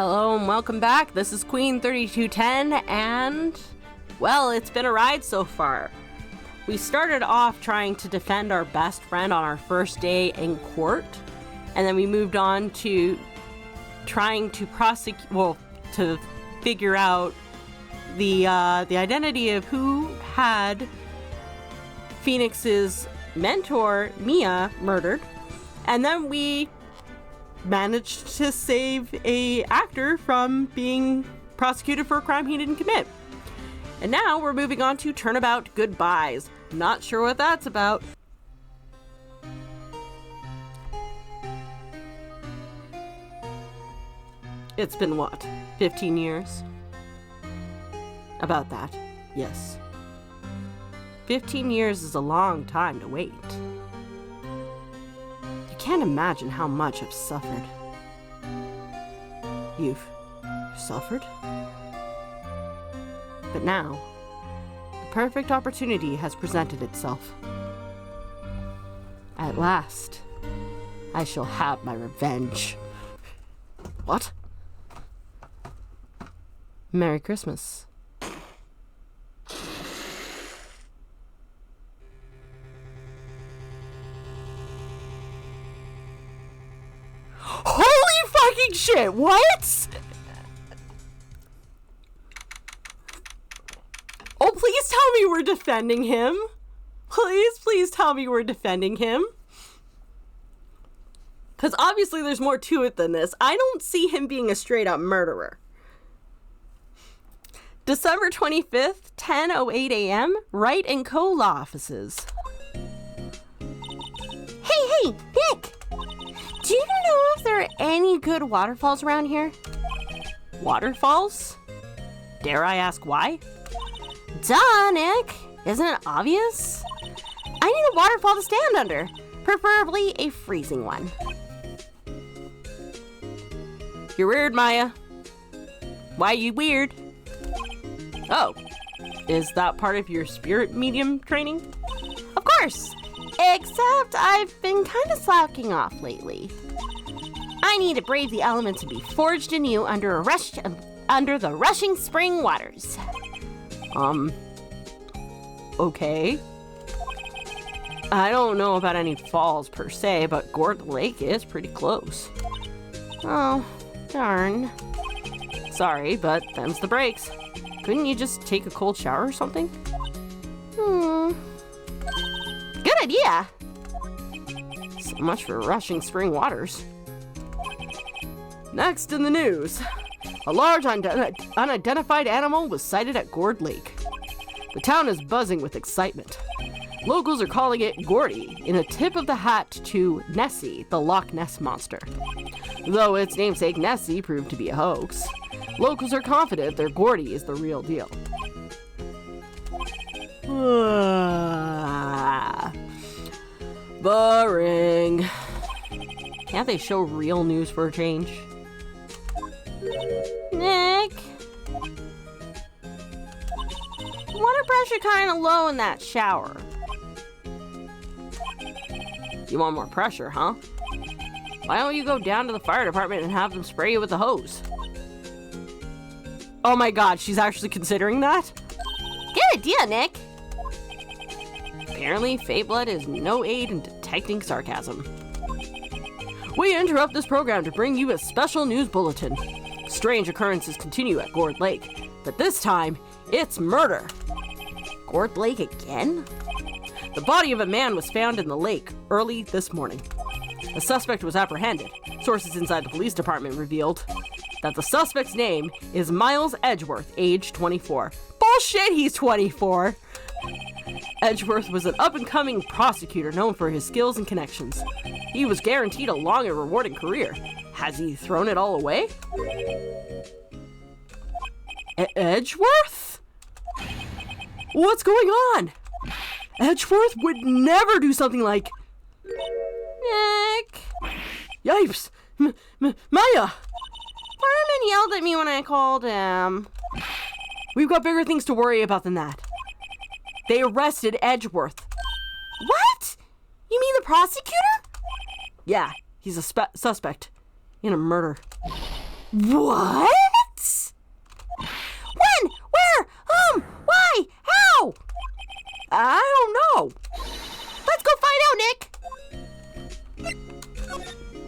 Hello and welcome back. This is Queen 3210 and, well, it's been a ride so far. We started off trying to defend our best friend on our first day in court, and then we moved on to trying to to figure out the identity of who had Phoenix's mentor, Mia, murdered. And then we managed to save a actor from being prosecuted for a crime he didn't commit. And now we're moving on to Turnabout Goodbyes. Not sure what that's about. It's been what, 15 years? About that, yes. 15 years is a long time to wait. You can't imagine how much I've suffered. You've suffered? But now, the perfect opportunity has presented itself. At last, I shall have my revenge. What? Merry Christmas. Holy fucking shit, what? Oh, please tell me we're defending him. Please tell me we're defending him. Because obviously there's more to it than this. I don't see him being a straight up murderer. December 25th, 10:08 a.m., Wright & Co. Law Offices. Hey, Nick! Do you know if there are any good waterfalls around here? Waterfalls? Dare I ask why? Duh, Nick! Isn't it obvious? I need a waterfall to stand under, preferably a freezing one. You're weird, Maya. Why you weird? Oh, is that part of your spirit medium training? Of course, except I've been kind of slacking off lately. I need to brave the elements to be forged anew under the rushing spring waters. Okay. I don't know about any falls per se, but Gourd Lake is pretty close. Oh, darn. Sorry, but them's the breaks. Couldn't you just take a cold shower or something? Good idea. So much for rushing spring waters. Next in the news. A large unidentified animal was sighted at Gourd Lake. The town is buzzing with excitement. Locals are calling it Gourdy, in a tip of the hat to Nessie, the Loch Ness monster. Though its namesake Nessie proved to be a hoax, locals are confident their Gourdy is the real deal. Boring. Can't they show real news for a change? Nick? Water pressure kind of low in that shower. You want more pressure, huh? Why don't you go down to the fire department and have them spray you with a hose? Oh my god, she's actually considering that? Good idea, Nick. Apparently, Fey Blood is no aid in detecting sarcasm. We interrupt this program to bring you a special news bulletin. Strange occurrences continue at Gourd Lake, but this time, it's murder. Gourd Lake again? The body of a man was found in the lake early this morning. The suspect was apprehended. Sources inside the police department revealed that the suspect's name is Miles Edgeworth, age 24. Bullshit, he's 24! Edgeworth was an up-and-coming prosecutor known for his skills and connections. He was guaranteed a long and rewarding career. Has he thrown it all away? Edgeworth? What's going on? Edgeworth would never do something like... Nick? Yipes! Maya! Fireman yelled at me when I called him. We've got bigger things to worry about than that. They arrested Edgeworth. What? You mean the prosecutor? Yeah, he's a suspect in a murder. What? When? Where? Why? How? I don't know. Let's go find out, Nick.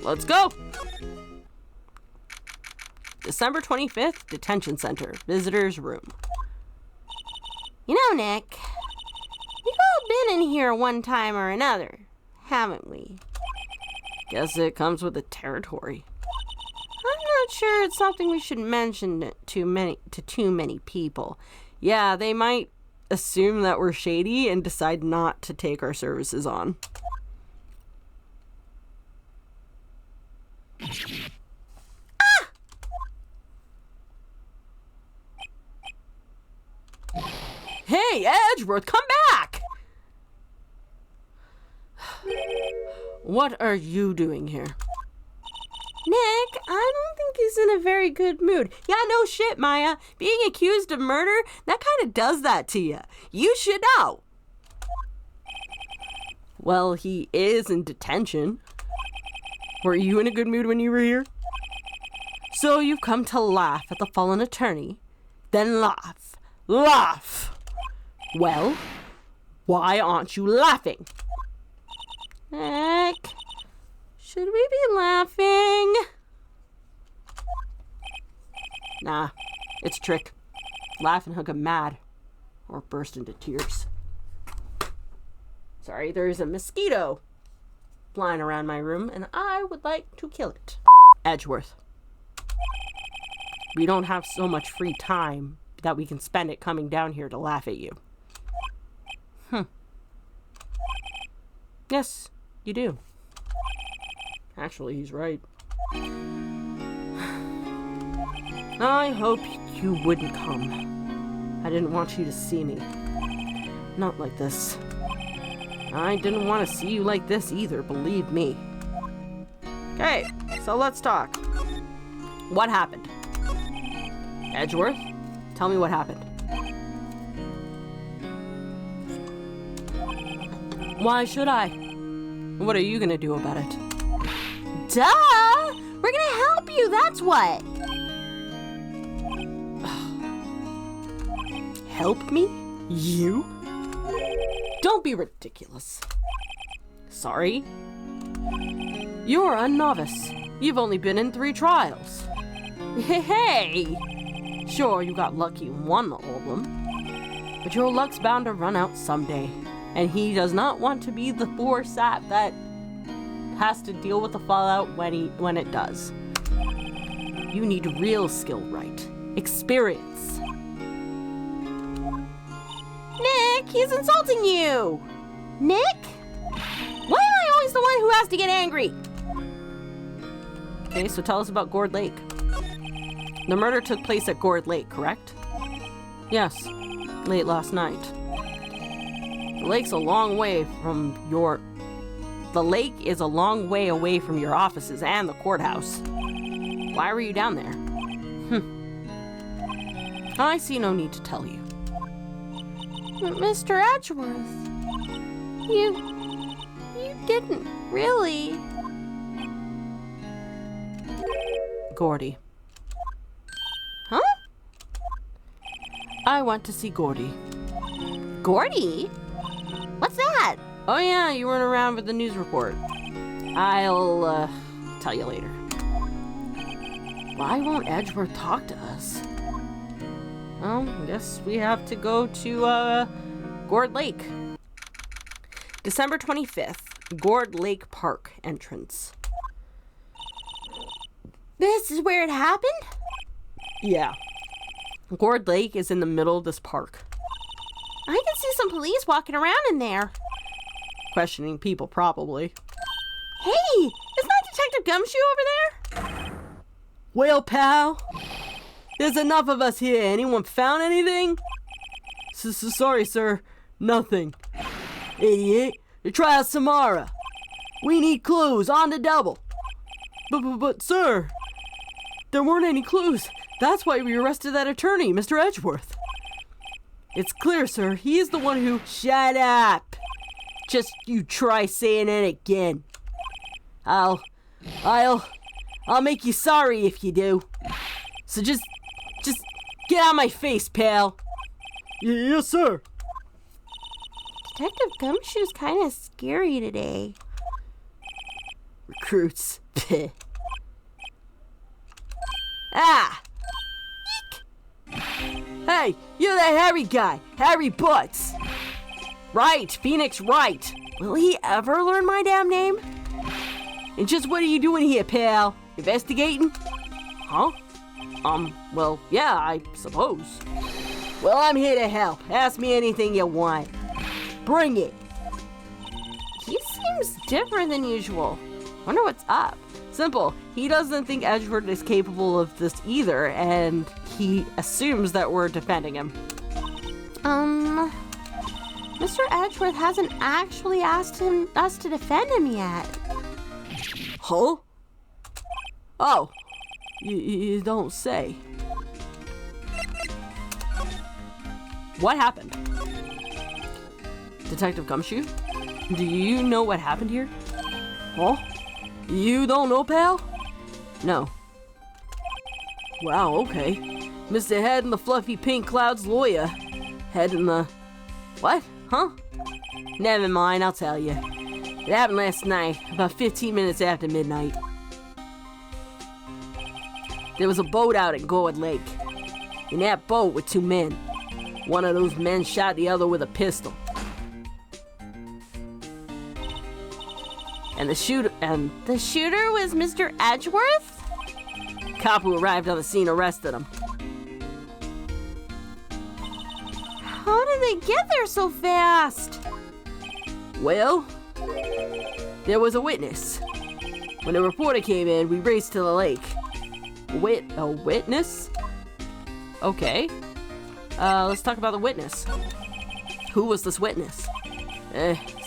Let's go. December 25th, Detention Center, Visitor's Room. You know, Nick, we've all been in here one time or another, haven't we? Guess it comes with the territory. I'm not sure it's something we should mention to too many people. Yeah, they might assume that we're shady and decide not to take our services on. Hey, Edgeworth, come back! What are you doing here? Nick, I don't think he's in a very good mood. Yeah, no shit, Maya. Being accused of murder, that kind of does that to you. You should know. Well, he is in detention. Were you in a good mood when you were here? So you've come to laugh at the fallen attorney? Then laugh. Laugh! Well, why aren't you laughing? Nick, should we be laughing? Nah, it's a trick. Laugh and he'll get mad or burst into tears. Sorry, there's a mosquito flying around my room and I would like to kill it. Edgeworth, we don't have so much free time that we can spend it coming down here to laugh at you. Yes, you do. Actually, he's right. I hope you wouldn't come. I didn't want you to see me. Not like this. I didn't want to see you like this either, believe me. Okay, so let's talk. What happened? Edgeworth, tell me what happened. Why should I? What are you gonna do about it? Duh! We're gonna help you, that's what! Help me? You? Don't be ridiculous. Sorry? You're a novice. You've only been in 3 trials. Hey! Sure, you got lucky in one of them, but your luck's bound to run out someday. And he does not want to be the poor sap that has to deal with the fallout when it does. You need real skill, right? Experience. Nick, he's insulting you! Nick? Why am I always the one who has to get angry? Okay, so tell us about Gourd Lake. The murder took place at Gourd Lake, correct? Yes, late last night. The lake is a long way away from your offices and the courthouse. Why were you down there? I see no need to tell you. But Mr. Edgeworth, you didn't really. Gourdy. Huh? I went to see Gourdy. Gourdy? What's that? Oh yeah, you weren't around for the news report. I'll, tell you later. Why won't Edgeworth talk to us? Well, I guess we have to go to, Gourd Lake. December 25th, Gourd Lake Park entrance. This is where it happened? Yeah. Gourd Lake is in the middle of this park. I can see some police walking around in there. Questioning people, probably. Hey, isn't that Detective Gumshoe over there? Well, pal, there's enough of us here. Anyone found anything? Sorry, sir. Nothing. Idiot. Try out Samara. We need clues on the double. But, sir, there weren't any clues. That's why we arrested that attorney, Mr. Edgeworth. It's clear, sir. He is the one who... Shut up! Just you try saying it again. I'll I'll make you sorry if you do. So just get out of my face, pal. Yes, sir. Detective Gumshoe's kind of scary today. Recruits. Ah! Hey, you're that Harry guy, Harry Butts. Right, Phoenix Wright. Will he ever learn my damn name? And just what are you doing here, pal? Investigating? Huh? Well, yeah, I suppose. Well, I'm here to help. Ask me anything you want. Bring it. He seems different than usual. Wonder what's up. Simple. He doesn't think Edgeworth is capable of this either, and he assumes that we're defending him. Mr. Edgeworth hasn't actually asked us to defend him yet. Huh? Oh, you don't say. What happened? Detective Gumshoe? Do you know what happened here? Huh? You don't know, pal? No. Wow, okay. Mr. Head in the fluffy pink cloud's lawyer. Head in the... What? Huh? Never mind, I'll tell you. It happened last night, about 15 minutes after midnight. There was a boat out at Gourd Lake. In that boat were two men. One of those men shot the other with a pistol. And the shooter was Mr. Edgeworth? Cop who arrived on the scene arrested him. How did they get there so fast? Well, there was a witness. When the reporter came in, we raced to the lake. A witness? Okay. Let's talk about the witness. Who was this witness?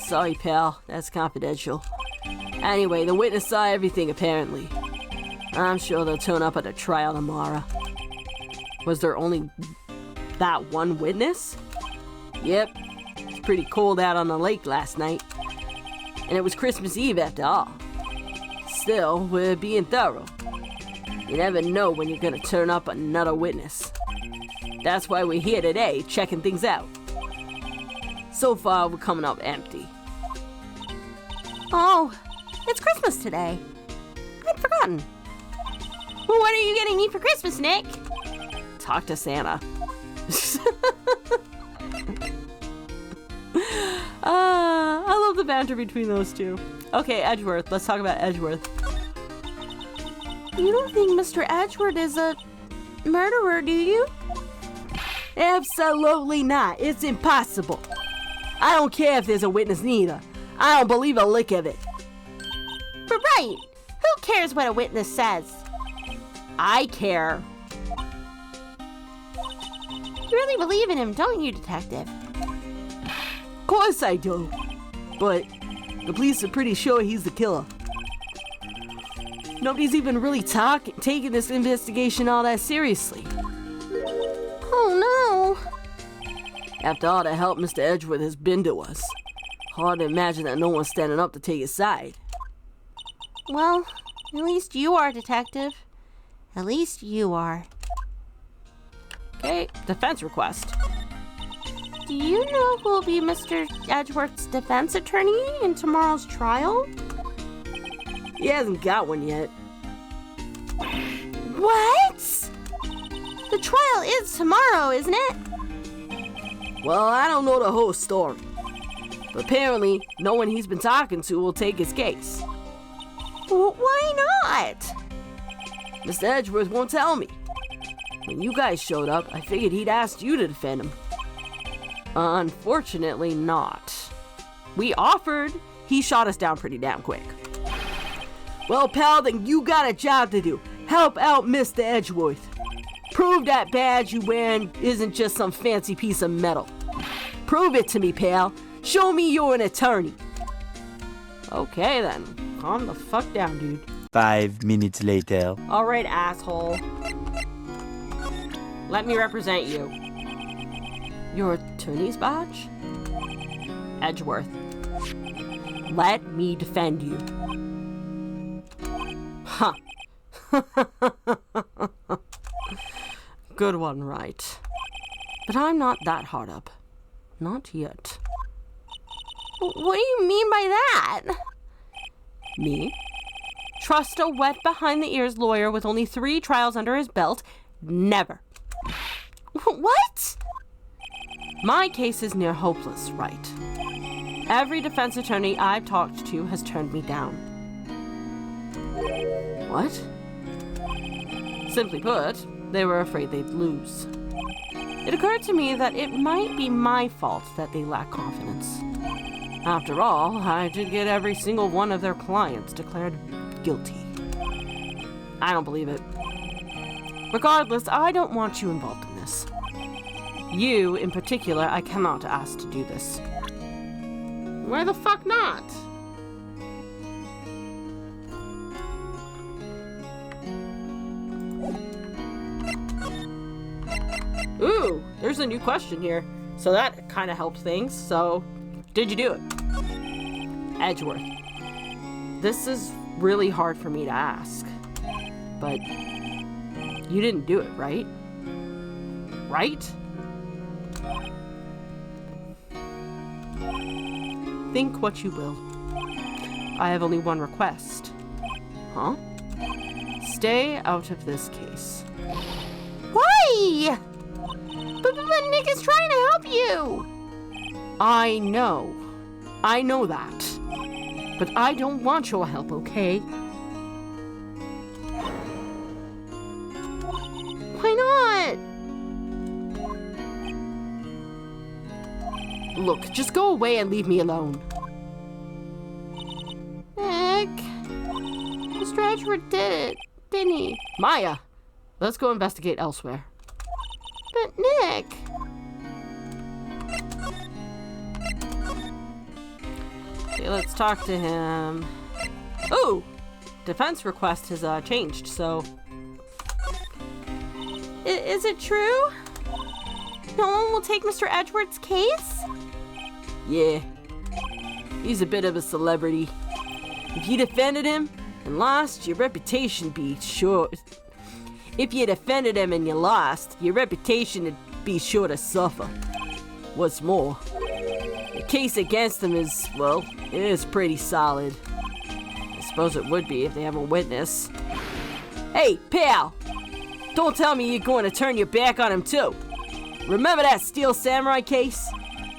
Sorry, pal. That's confidential. Anyway, the witness saw everything, apparently. I'm sure they'll turn up at the trial tomorrow. Was there only that one witness? Yep. It's pretty cold out on the lake last night. And it was Christmas Eve after all. Still, we're being thorough. You never know when you're gonna turn up another witness. That's why we're here today, checking things out. So far, we're coming up empty. Oh, it's Christmas today. I'd forgotten. Well, what are you getting me for Christmas, Nick? Talk to Santa. I love the banter between those two. Okay, Edgeworth. Let's talk about Edgeworth. You don't think Mr. Edgeworth is a murderer, do you? Absolutely not. It's impossible. I don't care if there's a witness neither. I don't believe a lick of it. But right. Who cares what a witness says? I care. You really believe in him, don't you, Detective? Of course I do. But the police are pretty sure he's the killer. Nobody's even really taking this investigation all that seriously. Oh no. After all the help Mr. Edgeworth has been to us, hard to imagine that no one's standing up to take his side. Well, at least you are, Detective. At least you are. Okay, defense request. Do you know who will be Mr. Edgeworth's defense attorney in tomorrow's trial? He hasn't got one yet. What? The trial is tomorrow, isn't it? Well, I don't know the whole story. But apparently, no one he's been talking to will take his case. Why not? Mr. Edgeworth won't tell me. When you guys showed up, I figured he'd asked you to defend him. Unfortunately not. We offered. He shot us down pretty damn quick. Well, pal, then you got a job to do. Help out Mr. Edgeworth. Prove that badge you wearing isn't just some fancy piece of metal. Prove it to me, pal. Show me you're an attorney. Okay, then. Calm the fuck down, dude. 5 minutes later. All right, asshole. Let me represent you. Your attorney's badge? Edgeworth. Let me defend you. Huh. Good one, Wright. But I'm not that hard up. Not yet. What do you mean by that? Me? Trust a wet behind-the-ears lawyer with only 3 trials under his belt? Never. What? My case is near hopeless, Wright. Every defense attorney I've talked to has turned me down. What? Simply put, they were afraid they'd lose. It occurred to me that it might be my fault that they lack confidence. After all, I did get every single one of their clients declared guilty. I don't believe it. Regardless, I don't want you involved in this. You, in particular, I cannot ask to do this. Why the fuck not? Ooh, there's a new question here. So that kind of helped things. So, did you do it? Edgeworth. This is really hard for me to ask. But you didn't do it, right? Right? Think what you will. I have only one request. Huh? Stay out of this case. Why? But Nick is trying to help you. I know. I know that. But I don't want your help, okay? Why not? Look, just go away and leave me alone. Nick. Mr. Edgeworth did it, didn't he? Maya, let's go investigate elsewhere. But Nick. Okay, let's talk to him. Ooh! Defense request has changed, so... Is it true? No one will take Mr. Edgeworth's case? Yeah. He's a bit of a celebrity. If you defended him and lost, your reputation be sure... If you defended him and you lost, your reputation would be sure to suffer. What's more, the case against him is, well, it is pretty solid. I suppose it would be if they have a witness. Hey, pal! Don't tell me you're going to turn your back on him, too. Remember that Steel Samurai case?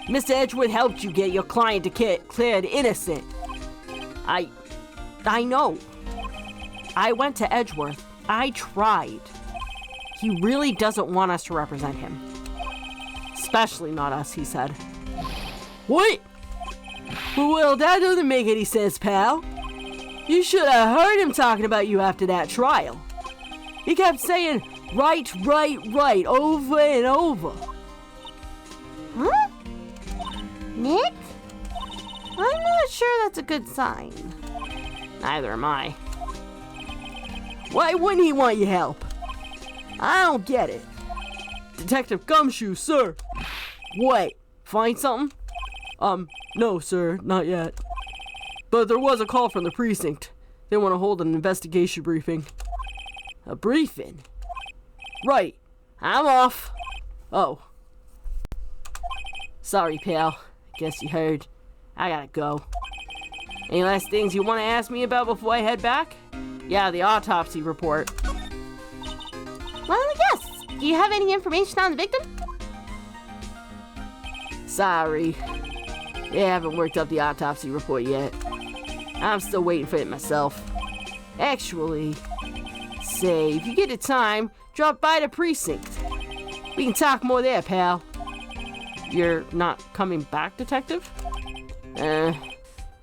Mr. Edgeworth helped you get your client declared innocent. I know. I went to Edgeworth. I tried. He really doesn't want us to represent him. Especially not us, he said. What? Well, that doesn't make any sense, pal. You should have heard him talking about you after that trial. He kept saying, right, over and over. Huh? Nick? I'm not sure that's a good sign. Neither am I. Why wouldn't he want your help? I don't get it. Detective Gumshoe, sir. What? Find something? No, sir, not yet. But there was a call from the precinct. They want to hold an investigation briefing. A briefing? Right. I'm off. Oh. Sorry, pal. Guess you heard. I gotta go. Any last things you want to ask me about before I head back? Yeah, the autopsy report. Well, yes. Do you have any information on the victim? Sorry. They haven't worked up the autopsy report yet. I'm still waiting for it myself. Actually, say, if you get the time, drop by the precinct. We can talk more there, pal. You're not coming back, detective?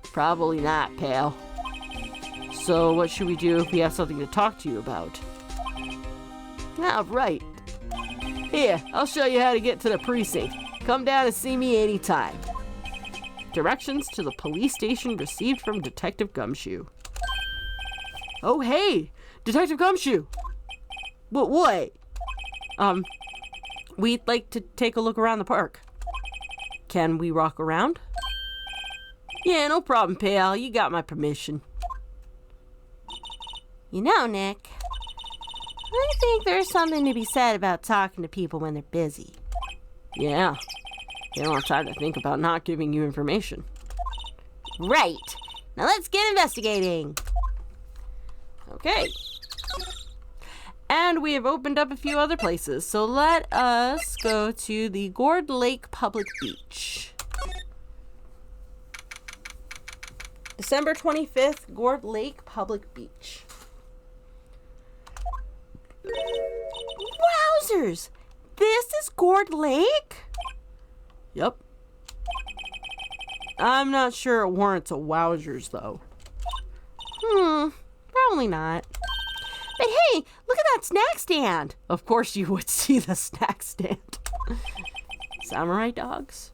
Probably not, pal. So what should we do if we have something to talk to you about? Ah, right. Here, I'll show you how to get to the precinct. Come down and see me anytime. Directions to the police station received from Detective Gumshoe. Oh, hey! Detective Gumshoe! What? We'd like to take a look around the park. Can we walk around? Yeah, no problem, pal. You got my permission. You know, Nick, I think there's something to be said about talking to people when they're busy. Yeah. They don't have time to think about not giving you information. Right. Now let's get investigating. Okay. And we have opened up a few other places. So let us go to the Gourd Lake Public Beach. December 25th, Gourd Lake Public Beach. Wowzers! This is Gourd Lake? Yep. I'm not sure it warrants a wowzers, though. Probably not. But hey, look at that snack stand. Of course you would see the snack stand. Samurai dogs?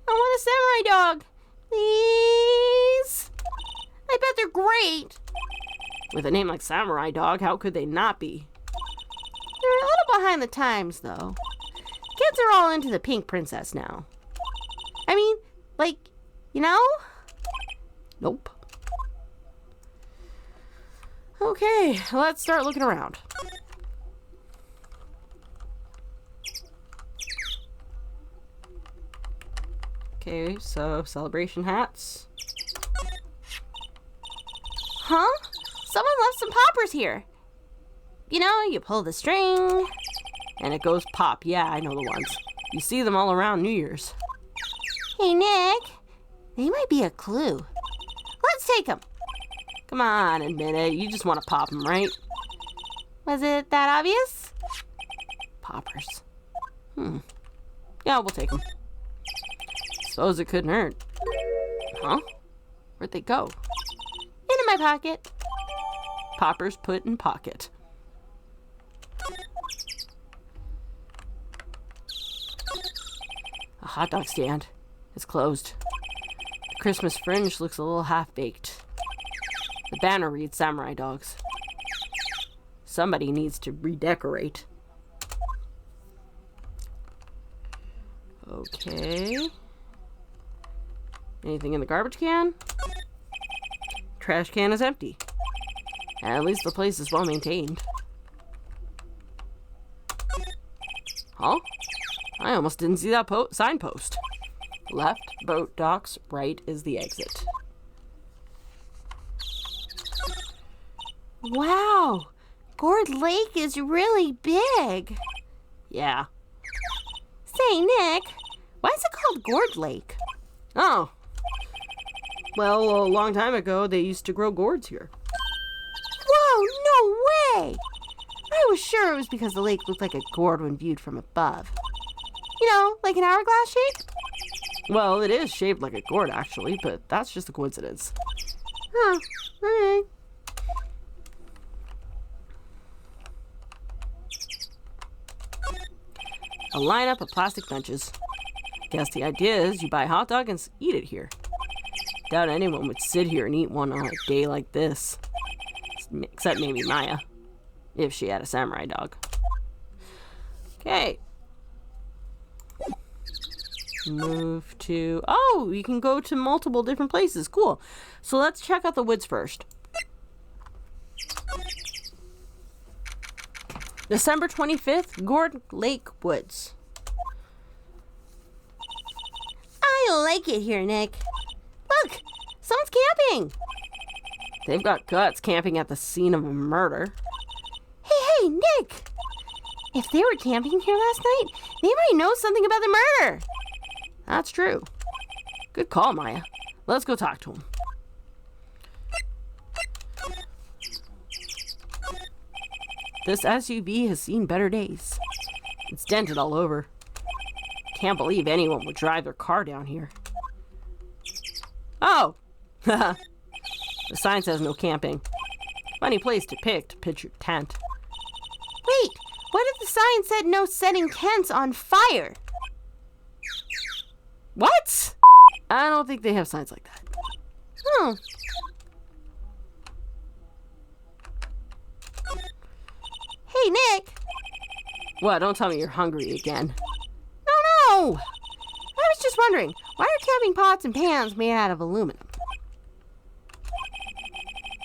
I want a samurai dog. Please. I bet they're great. With a name like Samurai Dog, how could they not be? They're a little behind the times, though. Kids are all into the pink princess now. I mean, like, you know? Nope. Okay, let's start looking around. Okay, so celebration hats. Huh? Someone left some poppers here. You know, you pull the string. And it goes pop. Yeah, I know the ones. You see them all around New Year's. Hey, Nick. They might be a clue. Let's take them. Come on, admit it. You just want to pop them, right? Was it that obvious? Poppers. Yeah, we'll take them. Suppose it couldn't hurt. Huh? Where'd they go? Into my pocket. Poppers put in pocket. A hot dog stand. It's closed. The Christmas fringe looks a little half-baked. The banner reads Samurai Dogs. Somebody needs to redecorate. Okay. Anything in the garbage can? Trash can is empty. At least the place is well maintained. Huh? I almost didn't see that signpost. Left, boat docks, right is the exit. Wow! Gourd Lake is really big. Yeah. Say, Nick, why is it called Gourd Lake? Oh. Well, a long time ago, they used to grow gourds here. Whoa, no way! I was sure it was because the lake looked like a gourd when viewed from above. You know, like an hourglass shape? Well, it is shaped like a gourd, actually, but that's just a coincidence. Huh, alright. A lineup of plastic benches. Guess the idea is you buy a hot dog and eat it here. Doubt anyone would sit here and eat one on a day like this. Except maybe Maya. If she had a samurai dog. Okay. Move to... Oh, you can go to multiple different places. Cool. So let's check out the woods first. December 25th, Gourd Lake Woods. I like it here, Nick. Look, someone's camping. They've got guts camping at the scene of a murder. Hey, Nick. If they were camping here last night, they might know something about the murder. That's true. Good call, Maya. Let's go talk to him. This SUV has seen better days. It's dented all over. Can't believe anyone would drive their car down here. Oh! The sign says no camping. Funny place to pick to pitch your tent. Wait, what if the sign said no setting tents on fire? What? I don't think they have signs like that. Hey, Nick. What? Don't tell me you're hungry again. No. I was just wondering, why are camping pots and pans made out of aluminum?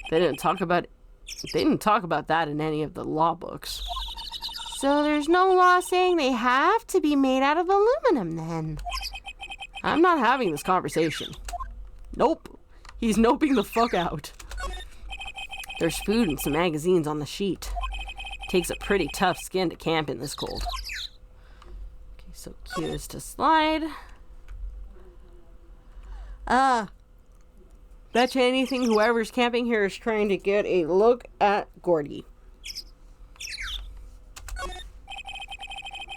They didn't talk about They didn't talk about that in any of the law books. So there's no law saying they have to be made out of aluminum then? I'm not having this conversation. Nope. He's noping the fuck out. There's food and some magazines on the sheet. Takes a pretty tough skin to camp in this cold. Okay, so Q is to slide. Bet you anything whoever's camping here is trying to get a look at Gourdy.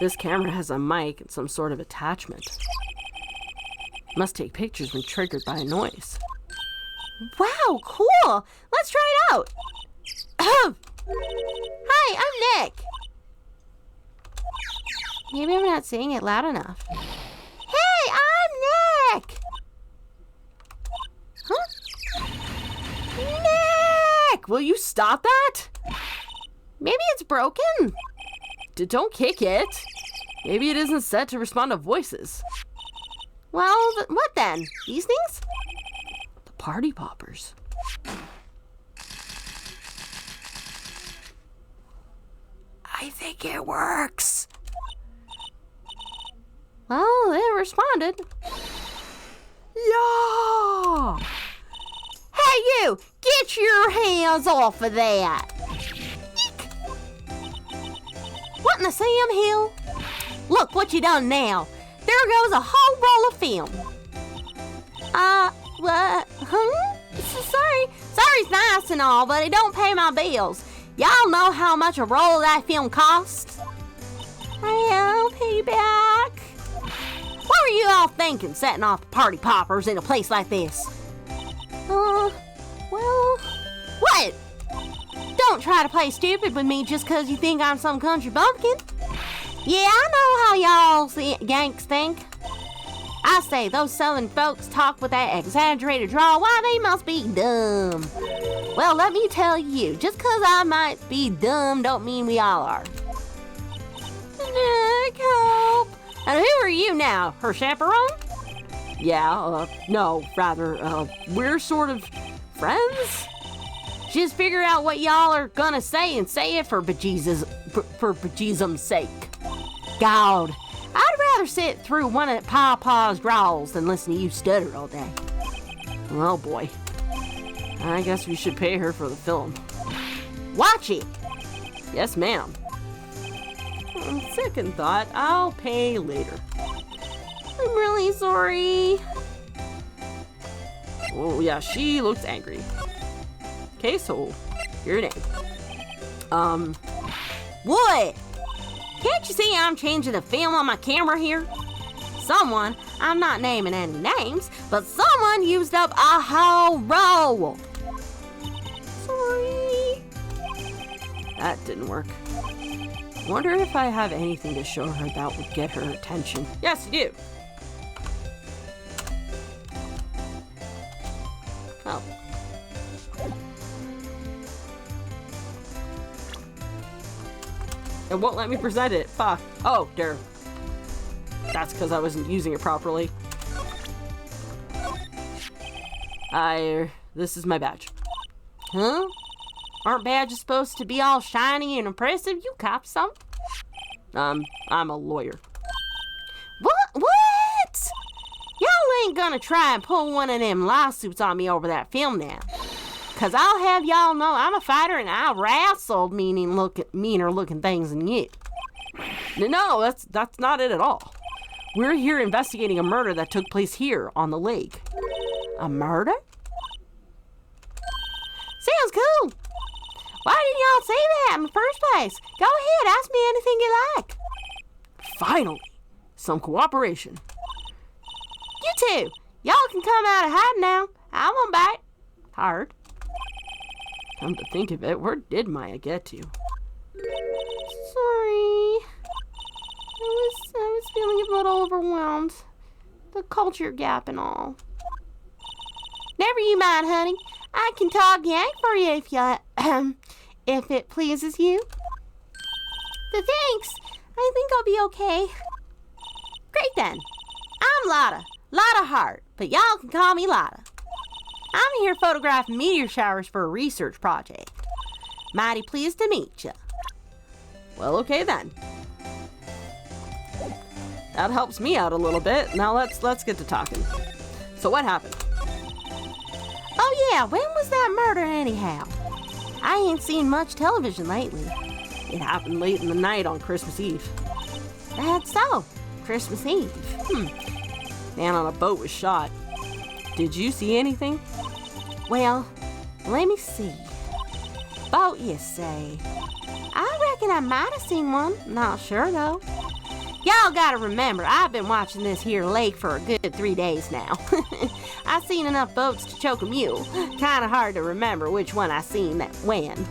This camera has a mic and some sort of attachment. Must take pictures when triggered by a noise. Wow, cool! Let's try it out! Hi, I'm Nick. Maybe I'm not saying it loud enough. Hey, I'm Nick! Huh? Nick! Will you stop that? Maybe it's broken. Don't kick it. Maybe it isn't set to respond to voices. Well, what then? These things? The party poppers. I think it works. Well, it responded. Yeah! Hey, you! Get your hands off of that! What in the Sam Hill? Look what you done now. There goes a whole roll of film. What? Huh? Sorry's nice and all, but it don't pay my bills. Y'all know how much a roll of that film costs? I'll pay back. What were you all thinking setting off the party poppers in a place like this? Well... What? Don't try to play stupid with me just because you think I'm some country bumpkin. Yeah, I know how y'all Yanks think. I say those southern folks talk with that exaggerated drawl. Why, they must be dumb. Well, let me tell you, just because I might be dumb don't mean we all are. Nick, help. And who are you now? Her chaperone? Yeah, no, rather, we're sort of friends? Just figure out what y'all are gonna say and say it for bejesus' sake. God, I'd rather sit through one of Papa's drawls than listen to you stutter all day. Oh boy. I guess we should pay her for the film. Watch it. Yes, ma'am. On second thought, I'll pay later. I'm really sorry. Oh yeah, she looks angry. Okay, so your name. What? Can't you see I'm changing the film on my camera here? Someone, I'm not naming any names, but someone used up a whole roll. Sorry. That didn't work. Wonder if I have anything to show her that would get her attention. Yes, you do. Oh. It won't let me present it. Fuck. Oh, there. That's because I wasn't using it properly. This is my badge. Huh? Aren't badges supposed to be all shiny and impressive? You cop some? I'm a lawyer. What? Y'all ain't gonna try and pull one of them lawsuits on me over that film now. Cause I'll have y'all know I'm a fighter and I wrestled meaner looking things than you. No, that's not it at all. We're here investigating a murder that took place here on the lake. A murder? Sounds cool. Why didn't y'all say that in the first place? Go ahead, ask me anything you like. Finally, some cooperation. You two, y'all can come out of hiding now. I won't bite. Hard. Come to think of it, where did Maya get to? Sorry. I was feeling a little overwhelmed. The culture gap and all. Never you mind, honey. I can talk Yank for you if it pleases you. But thanks. I think I'll be okay. Great then. I'm Lotta Hart, but y'all can call me Lotta. I'm here photographing meteor showers for a research project. Mighty pleased to meet you. Well, okay then. That helps me out a little bit. Now let's get to talking. So what happened? Oh yeah, when was that murder anyhow? I ain't seen much television lately. It happened late in the night on Christmas Eve. That's so. Christmas Eve. Man on a boat was shot. Did you see anything? Well, let me see. Boat, you say? I reckon I might have seen one. Not sure, though. Y'all gotta remember, I've been watching this here lake for a good 3 days now. I seen enough boats to choke a mule. Kinda hard to remember which one I seen that when.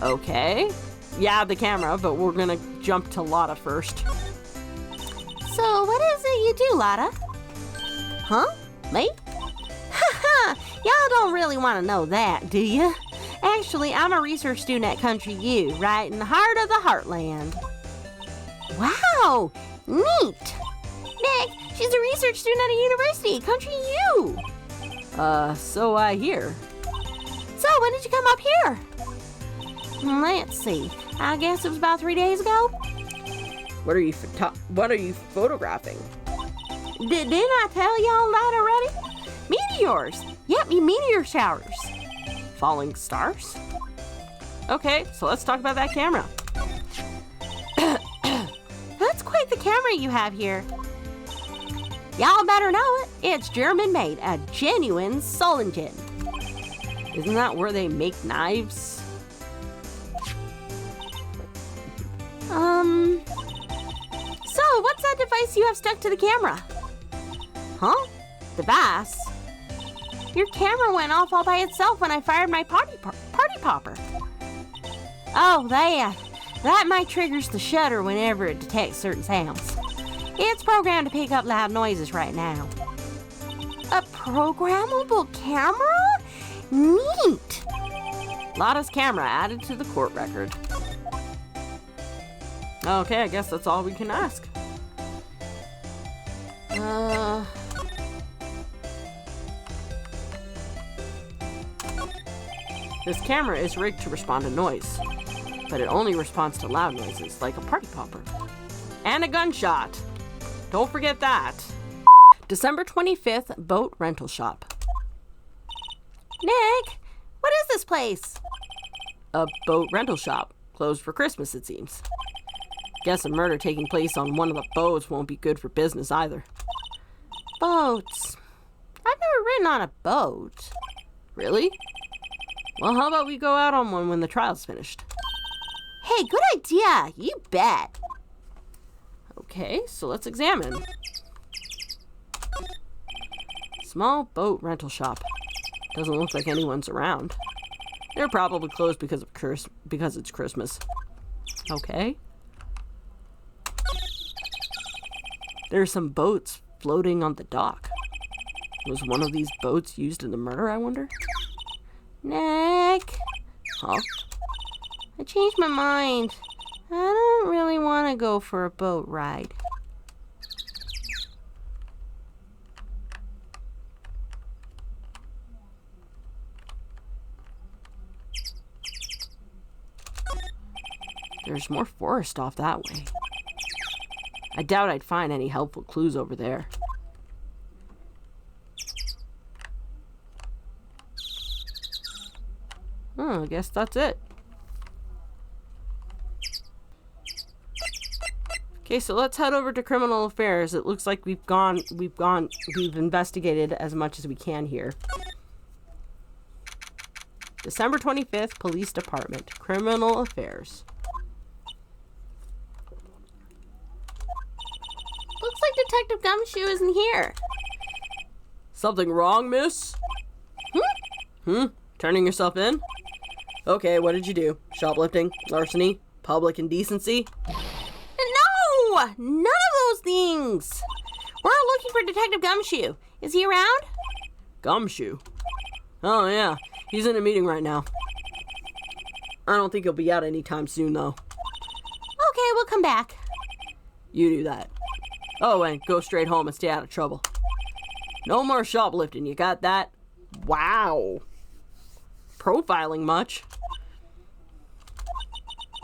Okay. Yeah, the camera, but we're gonna jump to Lotta first. So, what is it you do, Lotta? Huh? Me? Haha, y'all don't really want to know that, do you? Actually, I'm a research student at Country U, right in the heart of the heartland. Wow, neat. Nick, she's a research student at a university at Country U. So I hear. So, when did you come up here? Let's see. I guess it was about 3 days ago. What are you photographing? Didn't I tell y'all that already? Meteors. Yep, meteor showers. Falling stars? Okay, so let's talk about that camera. That's quite the camera you have here. Y'all better know it. It's German-made, a genuine Solingen. Isn't that where they make knives? So, what's that device you have stuck to the camera? Huh? Device? Your camera went off all by itself when I fired my party popper. Oh, that might triggers the shutter whenever it detects certain sounds. It's programmed to pick up loud noises right now. A programmable camera? Neat! Lotta's camera added to the court record. Okay, I guess that's all we can ask. This camera is rigged to respond to noise, but it only responds to loud noises, like a party popper. And a gunshot. Don't forget that. December 25th, boat rental shop. Nick, what is this place? A boat rental shop. Closed for Christmas, it seems. Guess a murder taking place on one of the boats won't be good for business either. Boats. I've never ridden on a boat. Really? Well, how about we go out on one when the trial's finished? Hey, good idea. You bet. Okay, so let's examine. Small boat rental shop. Doesn't look like anyone's around. They're probably closed because it's Christmas. Okay. There's some boats floating on the dock. Was one of these boats used in the murder, I wonder? Nick. Huh? I changed my mind. I don't really want to go for a boat ride. There's more forest off that way. I doubt I'd find any helpful clues over there. I guess that's it. Okay, so let's head over to criminal affairs. It looks like we've investigated as much as we can here. December 25th, Police Department, Criminal Affairs. Looks like Detective Gumshoe isn't here. Something wrong, miss? Turning yourself in? Okay, what did you do? Shoplifting? Larceny? Public indecency? No! None of those things! We're looking for Detective Gumshoe. Is he around? Gumshoe? Oh, yeah. He's in a meeting right now. I don't think he'll be out anytime soon, though. Okay, we'll come back. You do that. Oh, and go straight home and stay out of trouble. No more shoplifting, you got that? Wow. Profiling much?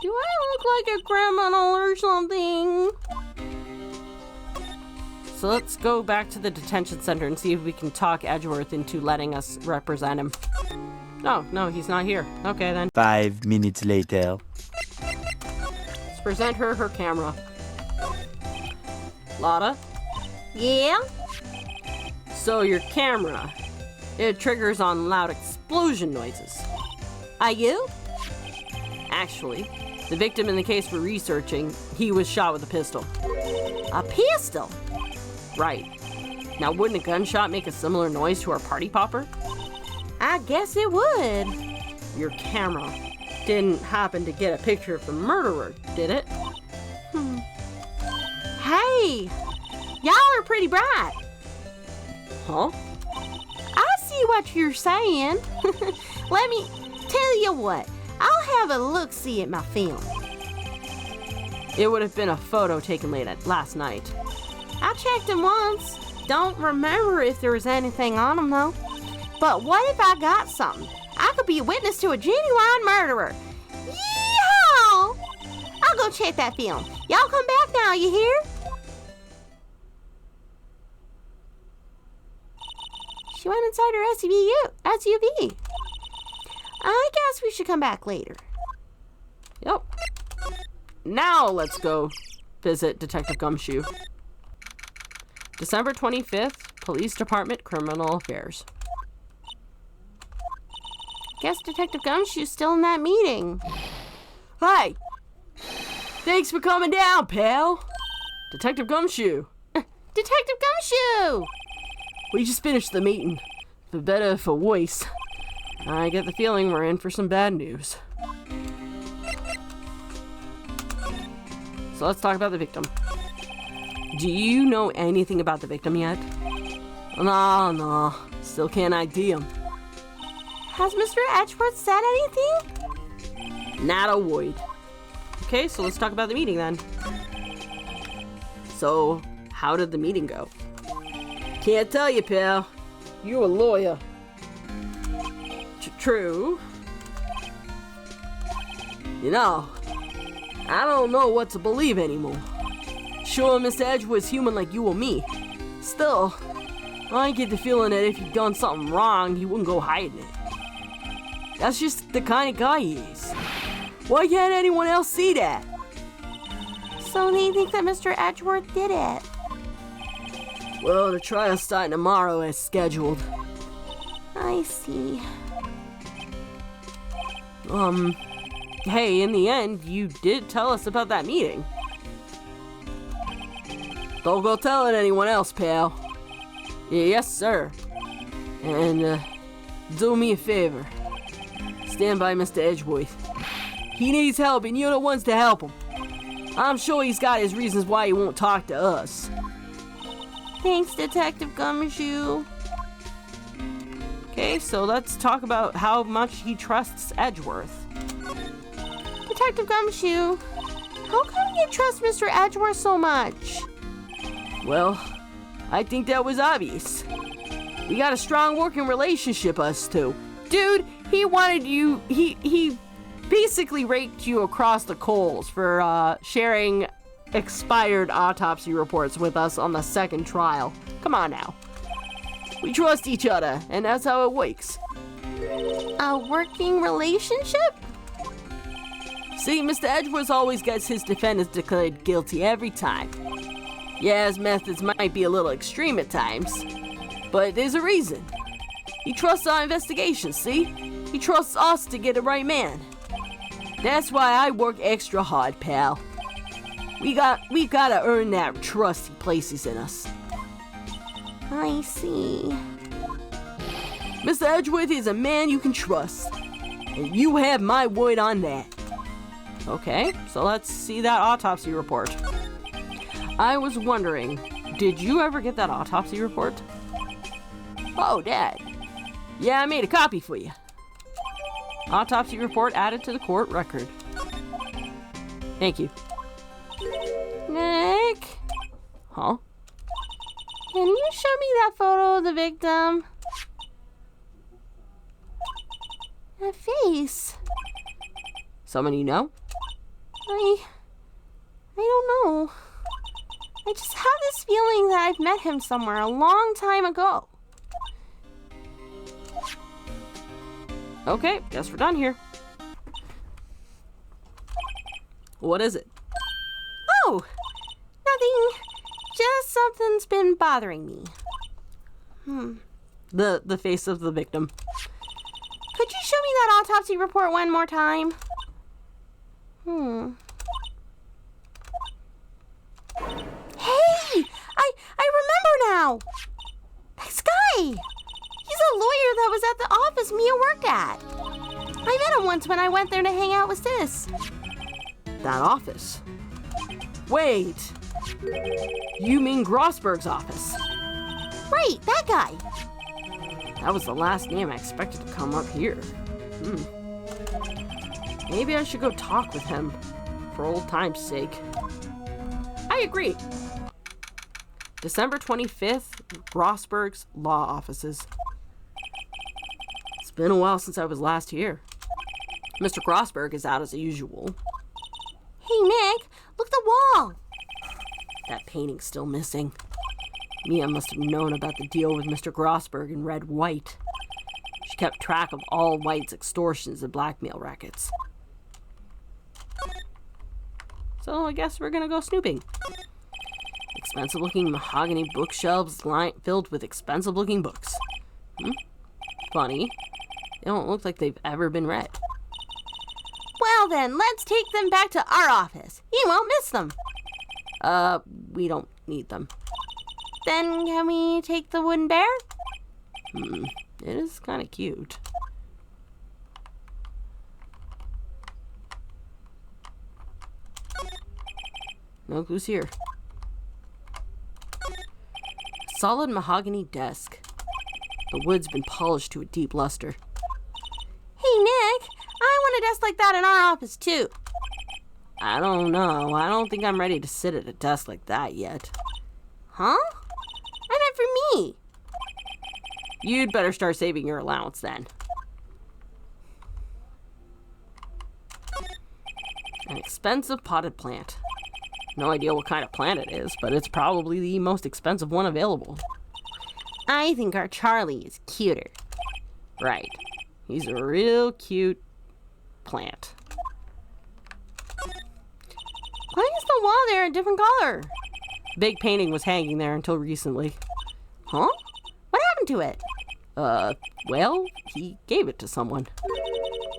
Do I look like a criminal or something? So let's go back to the detention center and see if we can talk Edgeworth into letting us represent him. No, he's not here. Okay, then. 5 minutes later. Let's present her camera. Lotta? Yeah? So your camera, it triggers on loud explosion noises. Are you? Actually, the victim in the case we're researching, he was shot with a pistol. A pistol? Right. Now, wouldn't a gunshot make a similar noise to our party popper? I guess it would. Your camera didn't happen to get a picture of the murderer, did it? Hey, y'all are pretty bright. Huh? I see what you're saying. Let me tell you what. I'll have a look-see at my film. It would have been a photo taken last night. I checked them once. Don't remember if there was anything on them, though. But what if I got something? I could be a witness to a genuine murderer. Yeehaw! I'll go check that film. Y'all come back now, you hear? She went inside her SUV. I guess we should come back later. Yep. Now let's go visit Detective Gumshoe. December 25th, Police Department, Criminal Affairs. Guess Detective Gumshoe's still in that meeting. Hi! Thanks for coming down, pal! Detective Gumshoe! Detective Gumshoe! We just finished the meeting. For better for worse. I get the feeling we're in for some bad news. So let's talk about the victim. Do you know anything about the victim yet? No. Still can't ID him. Has Mr. Edgeworth said anything? Not a word. Okay, so let's talk about the meeting then. So, how did the meeting go? Can't tell you, pal. You're a lawyer. True. You know, I don't know what to believe anymore. Sure, Mr. Edgeworth's human like you or me. Still, I get the feeling that if he'd done something wrong, he wouldn't go hiding it. That's just the kind of guy he is. Why can't anyone else see that? So they think that Mr. Edgeworth did it. Well, the trial's starting tomorrow as scheduled. I see. Hey, in the end, you did tell us about that meeting. Don't go telling anyone else, pal. Yes, sir. And, do me a favor. Stand by Mr. Edgeworth. He needs help, and you're the ones to help him. I'm sure he's got his reasons why he won't talk to us. Thanks, Detective Gumshoe. Okay, so let's talk about how much he trusts Edgeworth. Detective Gumshoe, how come you trust Mr. Edgeworth so much? Well, I think that was obvious. We got a strong working relationship, us two. Dude, he wanted you, he basically raked you across the coals for sharing expired autopsy reports with us on the second trial. Come on now. We trust each other, and that's how it works. A working relationship? See, Mr. Edgeworth always gets his defendants declared guilty every time. Yeah, his methods might be a little extreme at times, but there's a reason. He trusts our investigation, see? He trusts us to get the right man. That's why I work extra hard, pal. We gotta earn that trust he places in us. I see. Mr. Edgeworth is a man you can trust, and you have my word on that. Okay, so let's see that autopsy report. I was wondering, did you ever get that autopsy report? Oh, Dad. Yeah, I made a copy for you. Autopsy report added to the court record. Thank you. Nick? Huh? Can you show me that photo of the victim? That face. Someone you know? I don't know. I just have this feeling that I've met him somewhere a long time ago. Okay, guess we're done here. What is it? Oh, nothing. Just something's been bothering me. The face of the victim. Could you show me that autopsy report one more time? Hey! I remember now! This guy! He's a lawyer that was at the office Mia worked at. I met him once when I went there to hang out with Sis. That office. Wait. You mean Grossberg's office? Right, that guy. That was the last name I expected to come up here. Maybe I should go talk with him, for old time's sake. I agree. December 25th, Grossberg's law offices. It's been a while since I was last here. Mr. Grossberg is out as usual. Hey, Nick, look at the wall. That painting's still missing. Mia must have known about the deal with Mr. Grossberg and Red White. She kept track of all White's extortions and blackmail rackets. So I guess we're gonna go snooping. Expensive-looking mahogany bookshelves filled with expensive-looking books. Funny. They don't look like they've ever been read. Well then, let's take them back to our office. You won't miss them. We don't need them. Then can we take the wooden bear? It is kind of cute. No clues here. Solid mahogany desk. The wood's been polished to a deep luster. Hey, Nick, I want a desk like that in our office, too. I don't know. I don't think I'm ready to sit at a desk like that yet. Huh? I meant for me. You'd better start saving your allowance then. An expensive potted plant. No idea what kind of plant it is, but it's probably the most expensive one available. I think our Charlie is cuter. Right. He's a real cute plant. Why is the wall there a different color? Big painting was hanging there until recently. Huh? What happened to it? Well, he gave it to someone.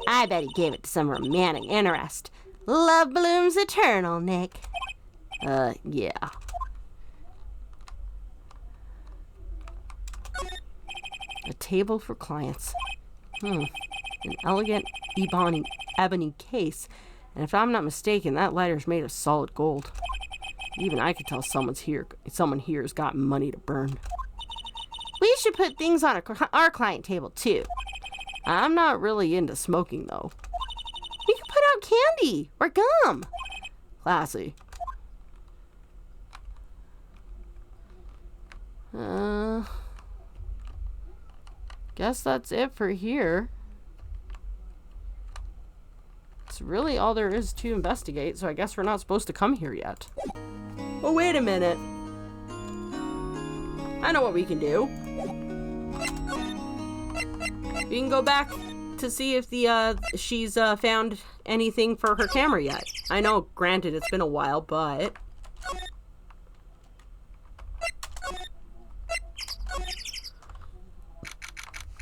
I bet he gave it to some romantic interest. Love blooms eternal, Nick. Yeah. A table for clients. An elegant ebony case. And if I'm not mistaken, that lighter's made of solid gold. Even I could tell someone here's got money to burn. We should put things on our client table, too. I'm not really into smoking, though. We could put out candy or gum. Classy. Guess that's it for here. It's really all there is to investigate, so I guess we're not supposed to come here yet. Oh, wait a minute. I know what we can do. We can go back to see if she's found anything for her camera yet. I know, granted, it's been a while, but...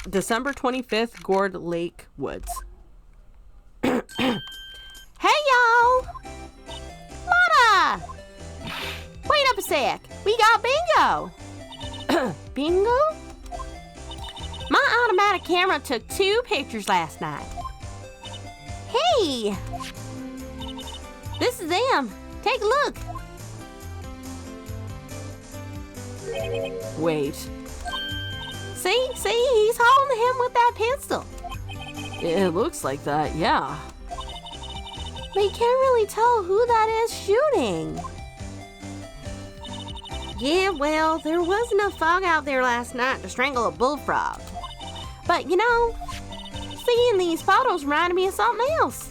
December 25th, Gourd Lake Woods. Hey, y'all! Lana! Wait up a sec. We got bingo. Bingo? My automatic camera took 2 pictures last night. Hey! This is them. Take a look. Wait. See, he's holding him with that pistol. It looks like that, yeah. We can't really tell who that is shooting. Yeah, well, there was enough fog out there last night to strangle a bullfrog. But, you know, seeing these photos reminded me of something else.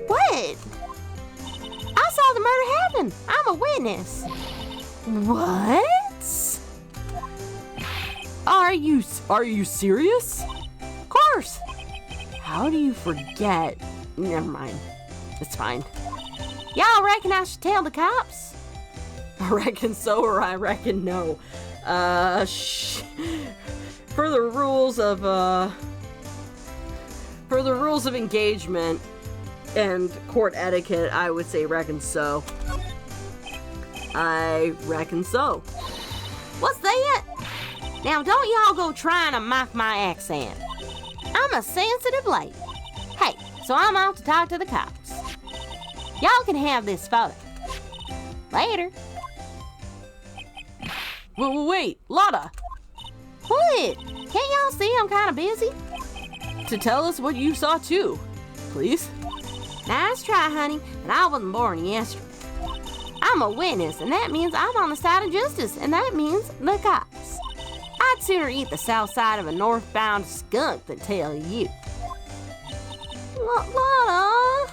What? I saw the murder happen. I'm a witness. What? Are you serious? Of course. How do you forget? Never mind. It's fine. Y'all reckon I should tell the cops? I reckon so, or I reckon no. For the rules of engagement and court etiquette, I would say reckon so. I reckon so. What's that? Now don't y'all go trying to mock my accent. I'm a sensitive lady. Hey, so I'm out to talk to the cops. Y'all can have this photo. Later. Wait, Lotta. What? Can't y'all see I'm kind of busy? To tell us what you saw too, please. Nice try, honey, but I wasn't born yesterday. I'm a witness, and that means I'm on the side of justice, and that means the cops. I'd sooner eat the south side of a northbound skunk than tell you. Lotta!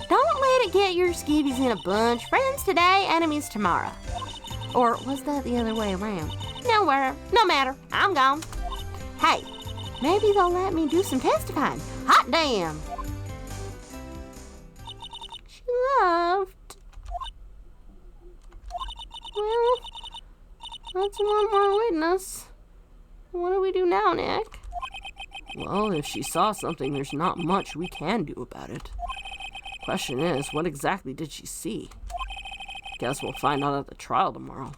Don't let it get your skivvies in a bunch. Friends today, enemies tomorrow. Or was that the other way around? No matter. I'm gone. Hey, maybe they'll let me do some testifying. Hot damn! She left. Well, that's one more witness. What do we do now, Nick? Well, if she saw something, there's not much we can do about it. Question is, what exactly did she see? Guess we'll find out at the trial tomorrow.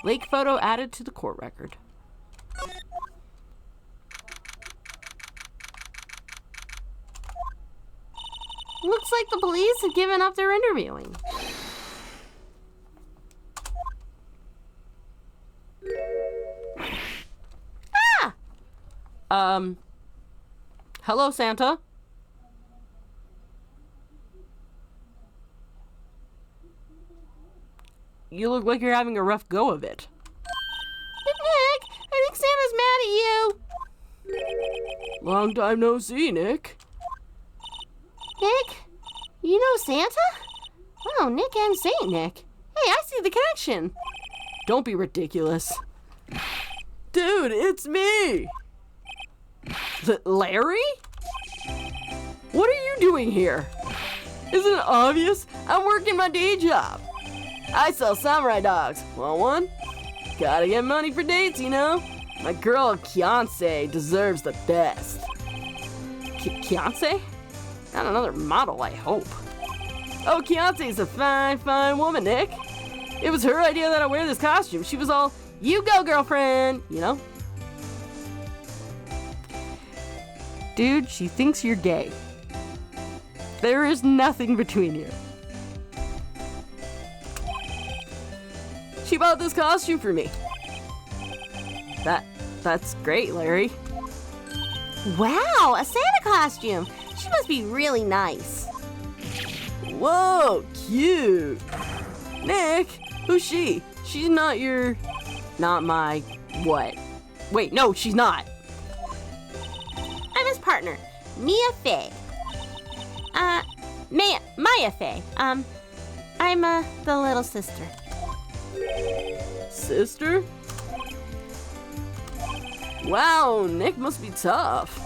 Lake photo added to the court record. Looks like the police have given up their interviewing. Hello, Santa? You look like you're having a rough go of it. Nick, I think Santa's mad at you. Long time no see, Nick. Nick, you know Santa? Oh, Nick and Saint Nick. Hey, I see the connection. Don't be ridiculous. Dude, it's me! Larry? What are you doing here? Isn't it obvious? I'm working my day job. I sell samurai dogs. Want one? Gotta get money for dates, you know? My girl, Kianse, deserves the best. Kianse? Not another model, I hope. Oh, Kianse's a fine, fine woman, Nick. It was her idea that I wear this costume. She was all, you go, girlfriend, you know? Dude, she thinks you're gay. There is nothing between you. She bought this costume for me. That's great, Larry. Wow, a Santa costume. She must be really nice. Whoa, cute. Nick, who's she? She's not my, what? Wait, no, she's not. I'm his partner, Mia Fey. Maya Fey. I'm the little sister. Sister? Wow, Nick must be tough.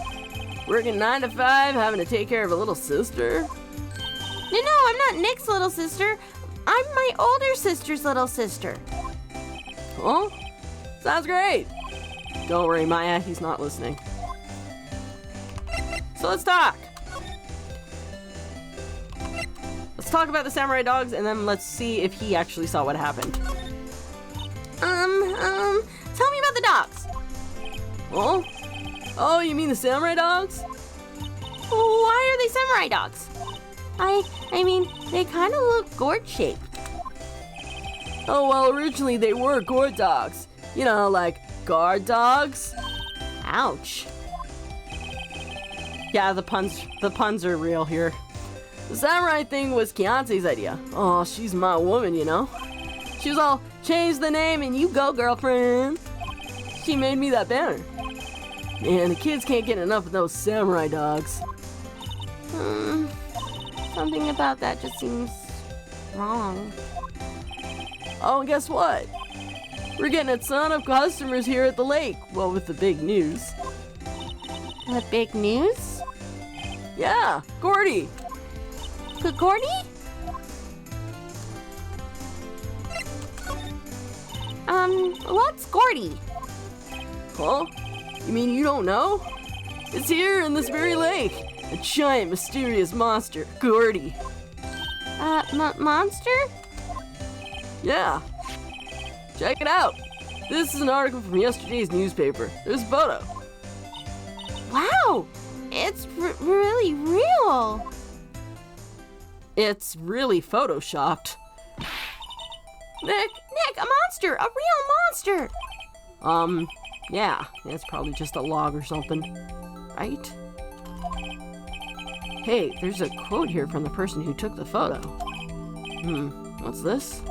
Working 9 to 5, having to take care of a little sister? No, I'm not Nick's little sister. I'm my older sister's little sister. Oh, sounds great. Don't worry, Maya, he's not listening. So let's talk. Let's talk about the samurai dogs, and then let's see if he actually saw what happened. Tell me about the dogs. Oh? Oh, you mean the samurai dogs? Why are they samurai dogs? I mean, they kind of look gourd-shaped. Oh, well, originally they were gourd dogs. You know, like guard dogs. Ouch. Yeah, the puns are real here. The samurai thing was Kianse's idea. Oh, she's my woman, you know? She was all, change the name and you go, girlfriend. She made me that banner. Man, the kids can't get enough of those samurai dogs. Something about that just seems wrong. Oh, and guess what? We're getting a ton of customers here at the lake. Well, with the big news. The big news? Yeah, Gourdy. Gourdy? What's Gourdy? Huh? You mean you don't know? It's here in this very lake. A giant, mysterious monster, Gourdy. Monster? Yeah. Check it out. This is an article from yesterday's newspaper. There's a photo. Wow! It's really real! It's really photoshopped. Nick, a monster! A real monster! Yeah, it's probably just a log or something. Right? Hey, there's a quote here from the person who took the photo. What's this?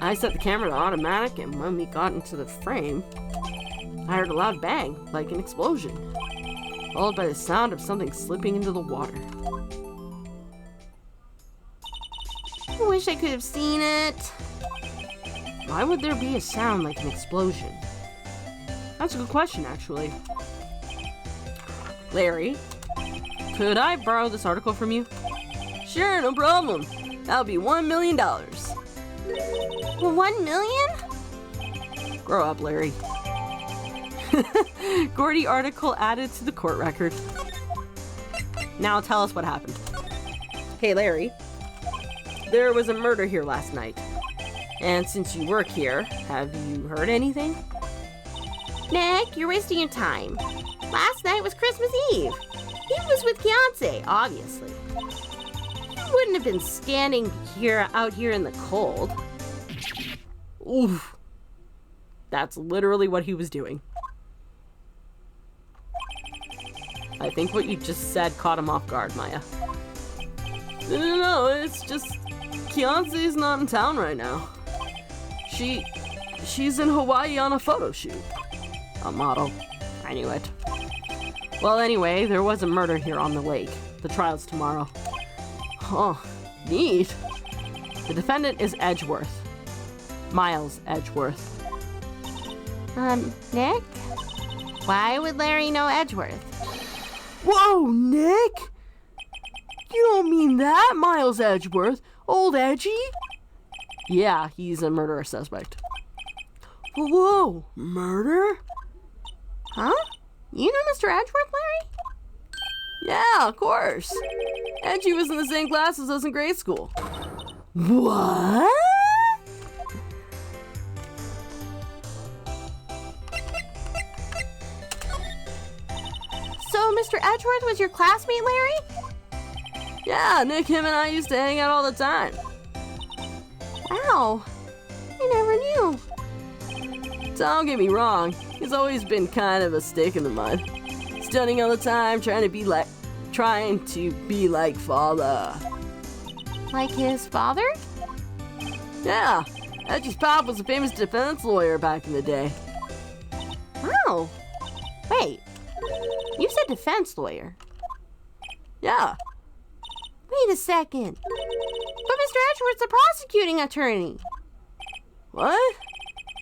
I set the camera to automatic, and when we got into the frame, I heard a loud bang, like an explosion, followed by the sound of something slipping into the water. I wish I could have seen it. Why would there be a sound like an explosion? That's a good question, actually. Larry, could I borrow this article from you? Sure, no problem. That'll be $1 million. 1 million? Grow up, Larry. Gourdy article added to the court record. Now tell us what happened. Hey, Larry. There was a murder here last night. And since you work here, have you heard anything? Nick, you're wasting your time. Last night was Christmas Eve. He was with Fiancé, obviously. He wouldn't have been standing out here in the cold. Oof. That's literally what he was doing. I think what you just said caught him off guard, Maya. No, it's just Fiancé's not in town right now. She's in Hawaii on a photo shoot. A model. I knew it. Well, anyway, there was a murder here on the lake. The trial's tomorrow. Oh, neat. The defendant is Edgeworth. Miles Edgeworth. Nick? Why would Larry know Edgeworth? Whoa, Nick! You don't mean that, Miles Edgeworth? Old Edgy? Yeah, he's a murder suspect. Whoa, murder? Huh? You know Mr. Edgeworth, Larry? Yeah, of course. Edgy was in the same class as us in grade school. What? So Mr. Edgeworth was your classmate, Larry? Yeah, Nick, him, and I used to hang out all the time. Wow. I never knew. Don't get me wrong, he's always been kind of a stick in the mud. Studying all the time, trying to be like father. Like his father? Yeah, Edgy's pop was a famous defense lawyer back in the day. Wow. Wait, you said defense lawyer. Yeah. Wait a second. But Mr. Edgeworth's a prosecuting attorney. What?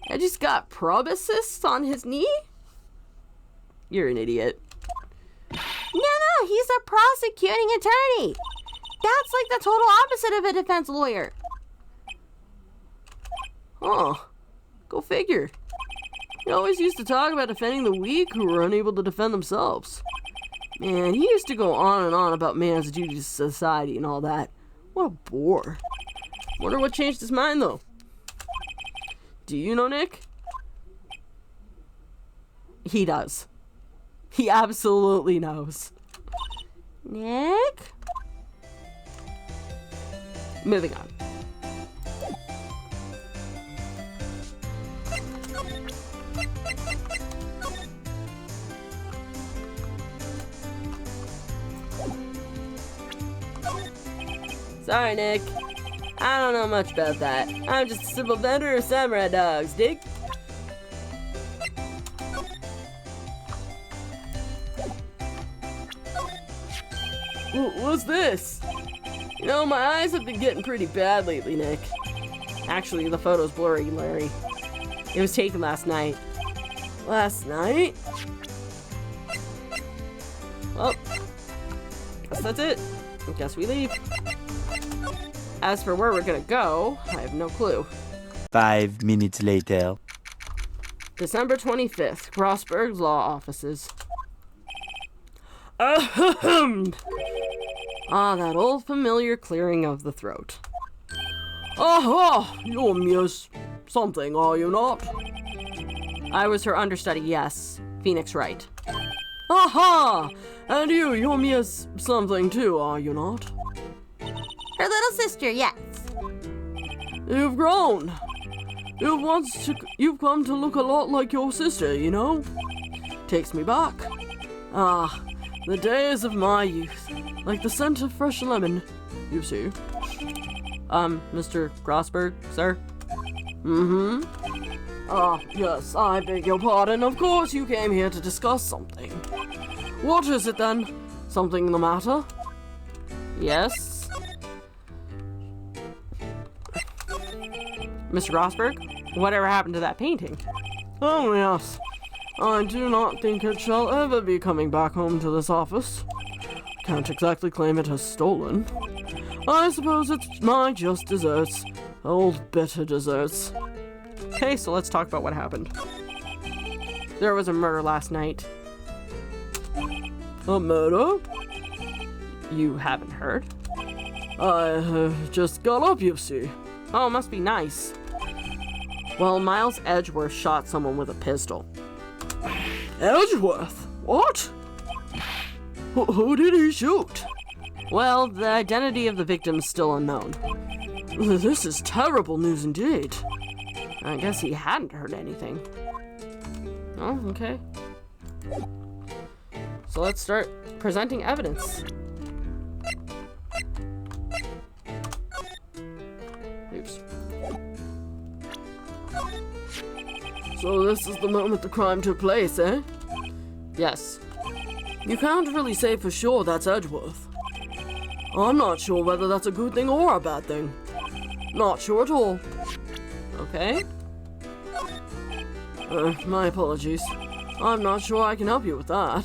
Edgy's got proboscis on his knee? You're an idiot. No, he's a prosecuting attorney. That's like the total opposite of a defense lawyer. Oh, go figure. He always used to talk about defending the weak who were unable to defend themselves. Man, he used to go on and on about man's duty to society and all that. What a bore. Wonder what changed his mind, though. Do you know Nick? He does. He absolutely knows. Nick? Moving on. Sorry, Nick. I don't know much about that. I'm just a simple vendor of samurai dogs, dig? What's this? You know, my eyes have been getting pretty bad lately, Nick. Actually, the photo's blurry, Larry. It was taken last night. Last night? Well, guess that's it. I guess we leave. As for where we're gonna go, I have no clue. 5 minutes later. December 25th, Grossberg's Law Offices. Ahem! Ah, that old familiar clearing of the throat. Aha! You're Miss something, are you not? I was her understudy, yes. Phoenix Wright. Aha! And you're Miss something too, are you not? Her little sister, yes. You've grown. You've come to look a lot like your sister, you know? Takes me back. Ah, the days of my youth. Like the scent of fresh lemon, you see. Mr. Grossberg, sir? Mm-hmm. Ah, yes, I beg your pardon. Of course you came here to discuss something. What is it then? Something the matter? Yes? Mr. Grossberg, whatever happened to that painting? Oh, yes. I do not think it shall ever be coming back home to this office. Can't exactly claim it as stolen. I suppose it's my just desserts. Old bitter desserts. Okay, so let's talk about what happened. There was a murder last night. A murder? You haven't heard? I just got up, you see. Oh, must be nice. Well, Miles Edgeworth shot someone with a pistol. Edgeworth? What? Who did he shoot? Well, the identity of the victim is still unknown. This is terrible news indeed. I guess he hadn't heard anything. Oh, okay. So let's start presenting evidence. Oops. So this is the moment the crime took place, eh? Yes. You can't really say for sure that's Edgeworth. I'm not sure whether that's a good thing or a bad thing. Not sure at all. Okay. My apologies. I'm not sure I can help you with that.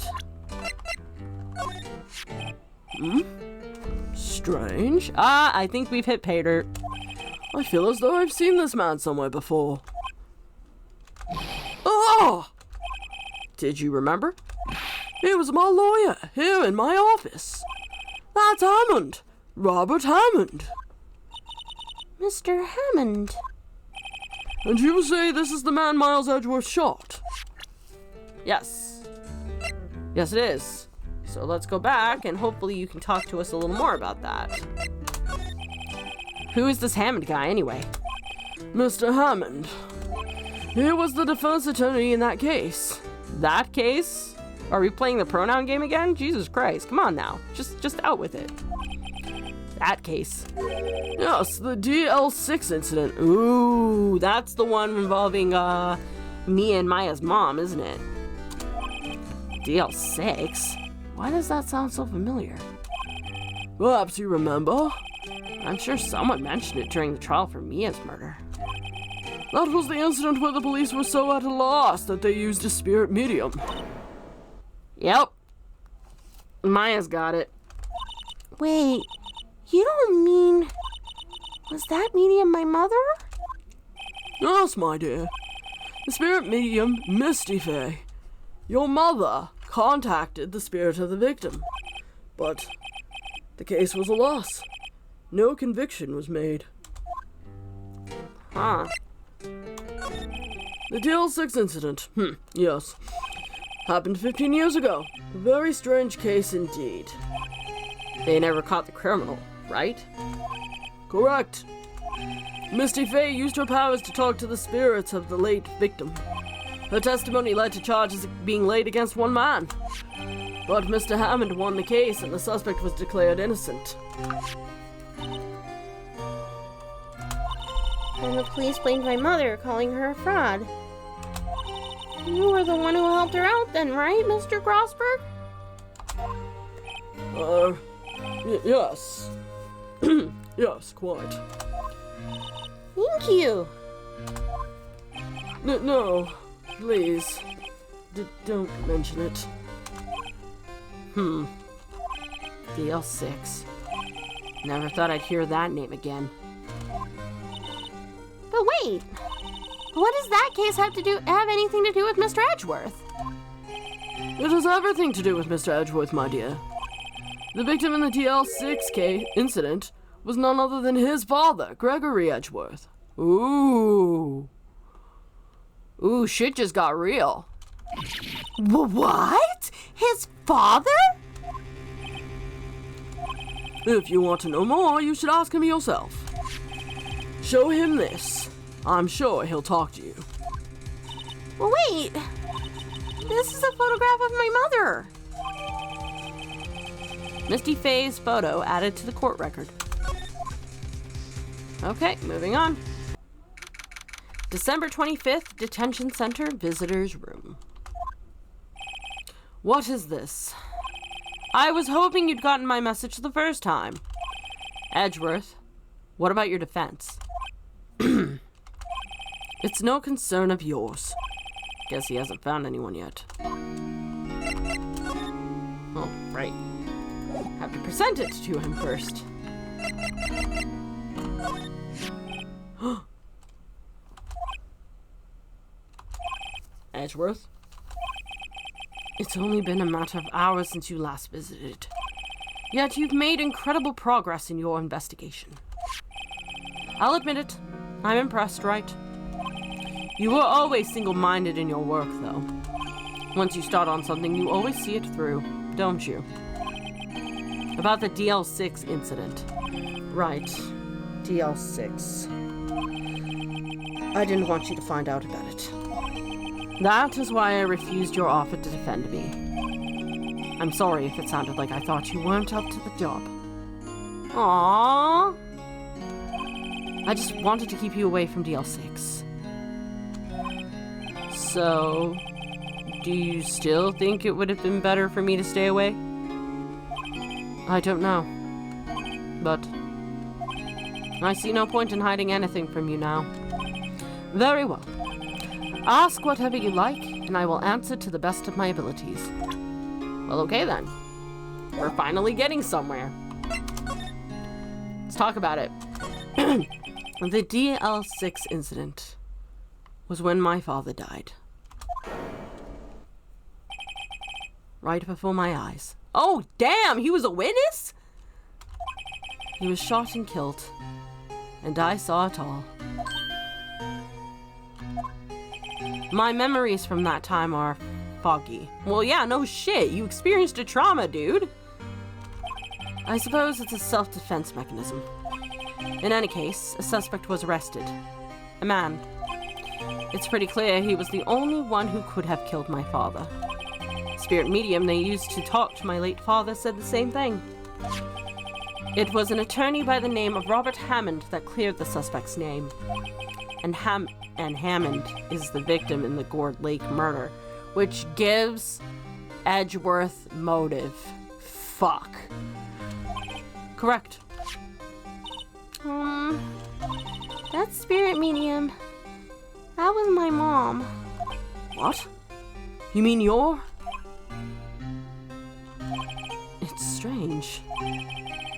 Strange. Ah, I think we've hit pay dirt. I feel as though I've seen this man somewhere before. Oh! Did you remember? He was my lawyer here in my office. That's Hammond. Robert Hammond. Mr. Hammond. And you say this is the man Miles Edgeworth shot? Yes. Yes, it is. So let's go back and hopefully you can talk to us a little more about that. Who is this Hammond guy anyway? Mr. Hammond. He was the defense attorney in that case. That case? Are we playing the pronoun game again? Jesus Christ, come on now. Just out with it. That case. Yes, the DL6 incident. Ooh, that's the one involving, Mia and Maya's mom, isn't it? DL6? Why does that sound so familiar? Perhaps you remember? I'm sure someone mentioned it during the trial for Mia's murder. That was the incident where the police were so at a loss that they used a spirit medium. Yep. Maya's got it. Wait, you don't mean... Was that medium my mother? Yes, my dear. The spirit medium, Misty Fay. Your mother contacted the spirit of the victim. But the case was a loss. No conviction was made. Huh. The DL6 incident. Yes. Happened 15 years ago. A very strange case indeed. They never caught the criminal, right? Correct. Misty Fay used her powers to talk to the spirits of the late victim. Her testimony led to charges being laid against one man. But Mr. Hammond won the case and the suspect was declared innocent. And the police blamed my mother, calling her a fraud. You were the one who helped her out then, right, Mr. Grossberg? Yes. Yes, quite. Thank you. No, please. Don't mention it. DL6. Never thought I'd hear that name again. But wait, what does that case have anything to do with Mr. Edgeworth? It has everything to do with Mr. Edgeworth, my dear. The victim in the DL6 incident was none other than his father, Gregory Edgeworth. Ooh, shit just got real. What? His father? If you want to know more, you should ask him yourself. Show him this. I'm sure he'll talk to you. Well, wait. This is a photograph of my mother. Misty Faye's photo added to the court record. Okay, moving on. December 25th, Detention Center Visitors Room. What is this? I was hoping you'd gotten my message the first time. Edgeworth, what about your defense? It's no concern of yours. Guess he hasn't found anyone yet. Oh, right. Have to present it to him first. Edgeworth? It's only been a matter of hours since you last visited. Yet you've made incredible progress in your investigation. I'll admit it, I'm impressed, right? You were always single-minded in your work, though. Once you start on something, you always see it through, don't you? About the DL6 incident. Right, DL6. I didn't want you to find out about it. That is why I refused your offer to defend me. I'm sorry if it sounded like I thought you weren't up to the job. Aww. I just wanted to keep you away from DL6. So, do you still think it would have been better for me to stay away? I don't know. But I see no point in hiding anything from you now. Very well. Ask whatever you like, and I will answer to the best of my abilities. Well, okay then. We're finally getting somewhere. Let's talk about it. The DL6 incident was when my father died. Right before my eyes. Oh, damn! He was a witness? He was shot and killed. And I saw it all. My memories from that time are foggy. Well, yeah, no shit. You experienced a trauma, dude. I suppose it's a self-defense mechanism. In any case, a suspect was arrested. A man. It's pretty clear he was the only one who could have killed my father. Spirit medium they used to talk to my late father said the same thing. It was an attorney by the name of Robert Hammond that cleared the suspect's name. And Hammond is the victim in the Gourd Lake murder, which gives Edgeworth motive. Fuck. Correct. That spirit medium. That was my mom. What? You mean you're? It's strange.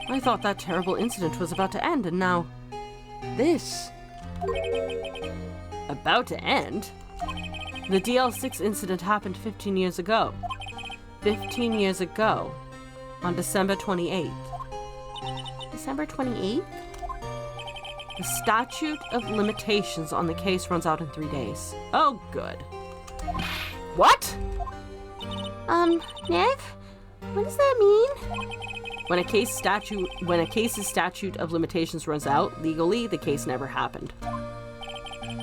I thought that terrible incident was about to end, and now this. About to end? The DL6 incident happened 15 years ago. 15 years ago. On December 28th. December 28th? The statute of limitations on the case runs out in 3 days. Oh, good. What? Nick? What does that mean? When a case's statute of limitations runs out, legally, the case never happened.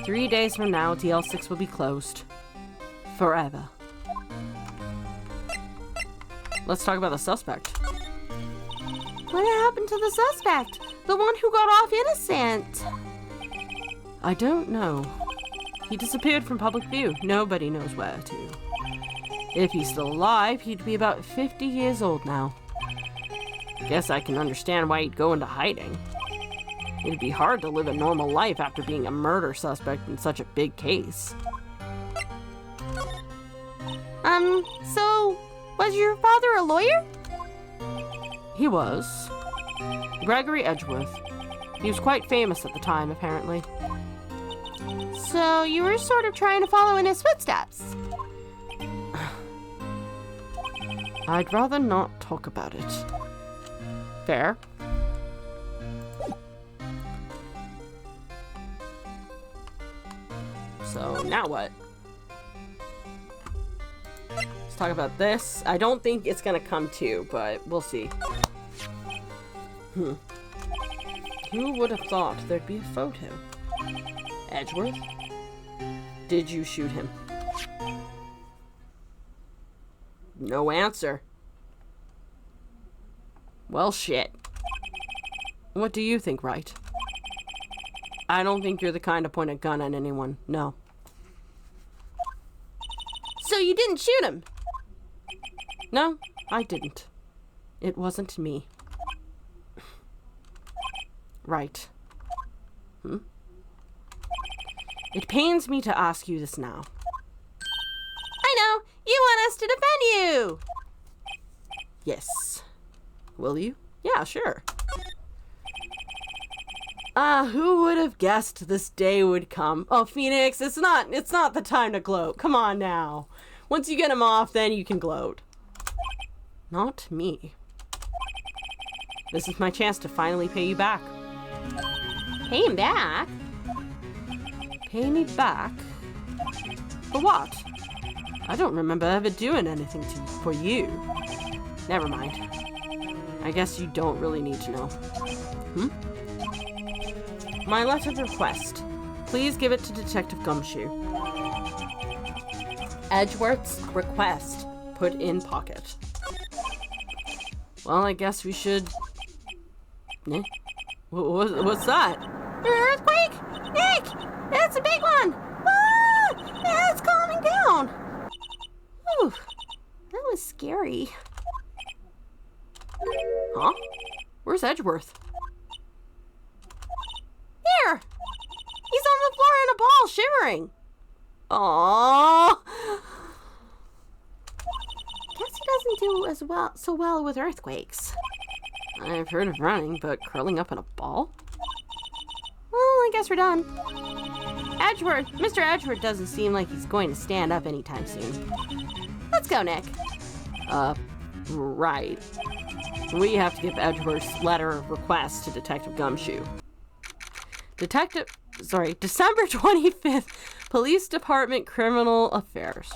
3 days from now, DL6 will be closed. Forever. Let's talk about the suspect. What happened to the suspect? The one who got off innocent? I don't know. He disappeared from public view. Nobody knows where to. If he's still alive, he'd be about 50 years old now. Guess I can understand why he'd go into hiding. It'd be hard to live a normal life after being a murder suspect in such a big case. So, was your father a lawyer? He was. Gregory Edgeworth. He was quite famous at the time, apparently. So, you were sort of trying to follow in his footsteps. I'd rather not talk about it. Fair? So, now what? Let's talk about this. I don't think it's gonna come to, but we'll see. Who would have thought there'd be a photo? Edgeworth? Did you shoot him? No answer. Well, shit. What do you think, Wright? I don't think you're the kind to point a gun at anyone, no. So you didn't shoot him? No, I didn't. It wasn't me. Right. It pains me to ask you this now. I know! You want us to defend you! Yes. Will you? Yeah, sure. Who would have guessed this day would come? Oh, Phoenix, it's not the time to gloat. Come on now. Once you get him off, then you can gloat. Not me. This is my chance to finally pay you back. Pay him back? Pay me back? For what? I don't remember ever doing anything for you. Never mind. I guess you don't really need to know. My letter of request. Please give it to Detective Gumshoe. Edgeworth's request. Put in pocket. Well, I guess we should... Eh? What's that? An earthquake? Nick! That's a big one! Ah! It's calming down! Whew. That was scary. Huh? Where's Edgeworth? Here! He's on the floor in a ball, shivering. Aww. Guess he doesn't do so well with earthquakes. I've heard of running, but curling up in a ball? Well, I guess we're done. Mr. Edgeworth doesn't seem like he's going to stand up anytime soon. Let's go, Nick. Right. We have to give Edgeworth's letter of request to Detective Gumshoe. December 25th, Police Department Criminal Affairs.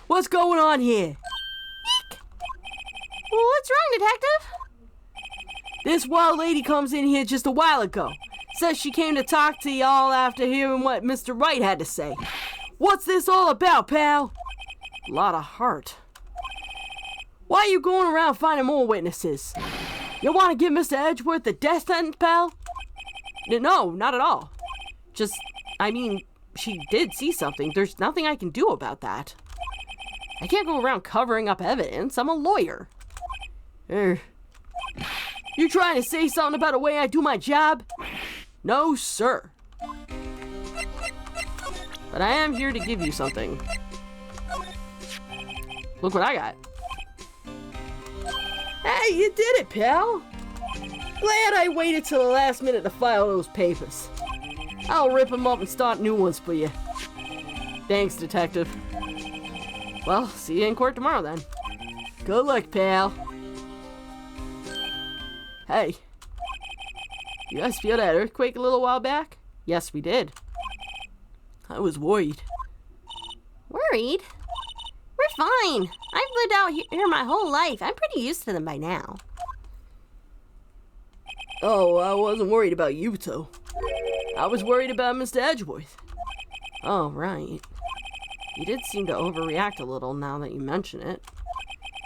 What's going on here? Nick! Well, what's wrong, Detective? This wild lady comes in here just a while ago. Says she came to talk to y'all after hearing what Mr. Wright had to say. What's this all about, pal? A lot of heart. Why are you going around finding more witnesses? You want to give Mr. Edgeworth the death sentence, pal? No, not at all. She did see something. There's nothing I can do about that. I can't go around covering up evidence. I'm a lawyer. You trying to say something about the way I do my job? No, sir. But I am here to give you something. Look what I got. Hey, you did it, pal. Glad I waited till the last minute to file those papers. I'll rip them up and start new ones for you. Thanks, Detective. Well, see you in court tomorrow then. Good luck, pal. Hey. You guys feel that earthquake a little while back? Yes, we did. I was worried. Worried? We're fine. I've lived out here my whole life. I'm pretty used to them by now. Oh, I wasn't worried about you two. I was worried about Mr. Edgeworth. Oh, right. You did seem to overreact a little now that you mention it.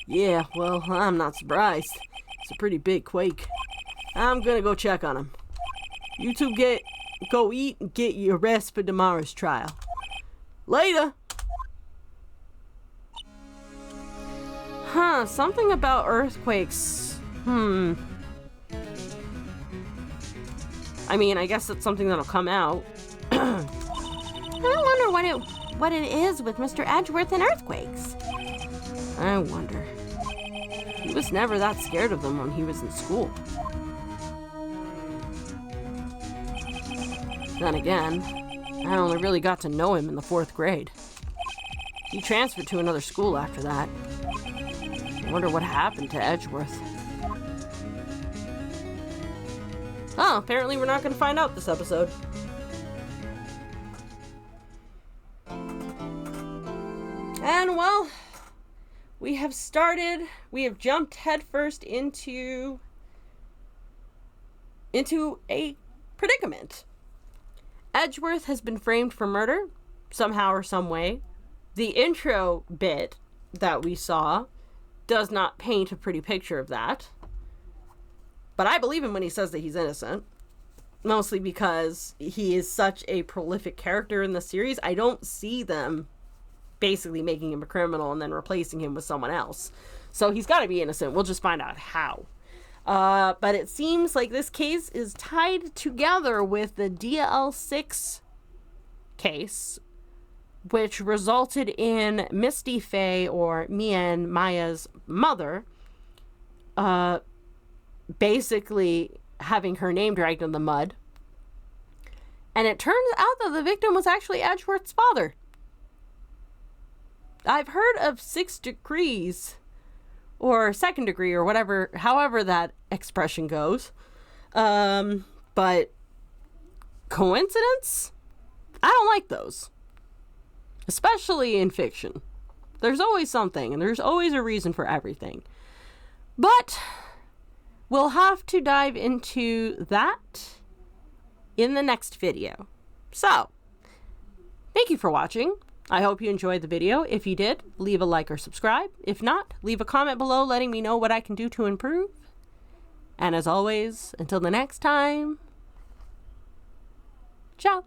Yeah, well, I'm not surprised. It's a pretty big quake. I'm gonna go check on him. You two go eat and get your rest for tomorrow's trial. Later! Something about earthquakes I mean, I guess it's something that'll come out. I wonder what it is with Mr. Edgeworth and earthquakes. I wonder. He was never that scared of them when he was in school. Then again, I only really got to know him in the 4th grade. He transferred to another school after that. I wonder what happened to Edgeworth. Oh, apparently we're not going to find out this episode. And well, we have jumped headfirst into a predicament. Edgeworth has been framed for murder, somehow or some way. The intro bit that we saw does not paint a pretty picture of that. But I believe him when he says that he's innocent. Mostly because he is such a prolific character in the series. I don't see them basically making him a criminal and then replacing him with someone else. So he's got to be innocent. We'll just find out how. But it seems like this case is tied together with the DL6 case, which resulted in Misty Faye, or Mia and Maya's mother, basically having her name dragged in the mud. And it turns out that the victim was actually Edgeworth's father. I've heard of 6 degrees, or 2nd degree, or whatever, however that expression goes. But coincidence? I don't like those. Especially in fiction. There's always something, and there's always a reason for everything. But we'll have to dive into that in the next video. So, thank you for watching. I hope you enjoyed the video. If you did, leave a like or subscribe. If not, leave a comment below letting me know what I can do to improve. And as always, until the next time, ciao.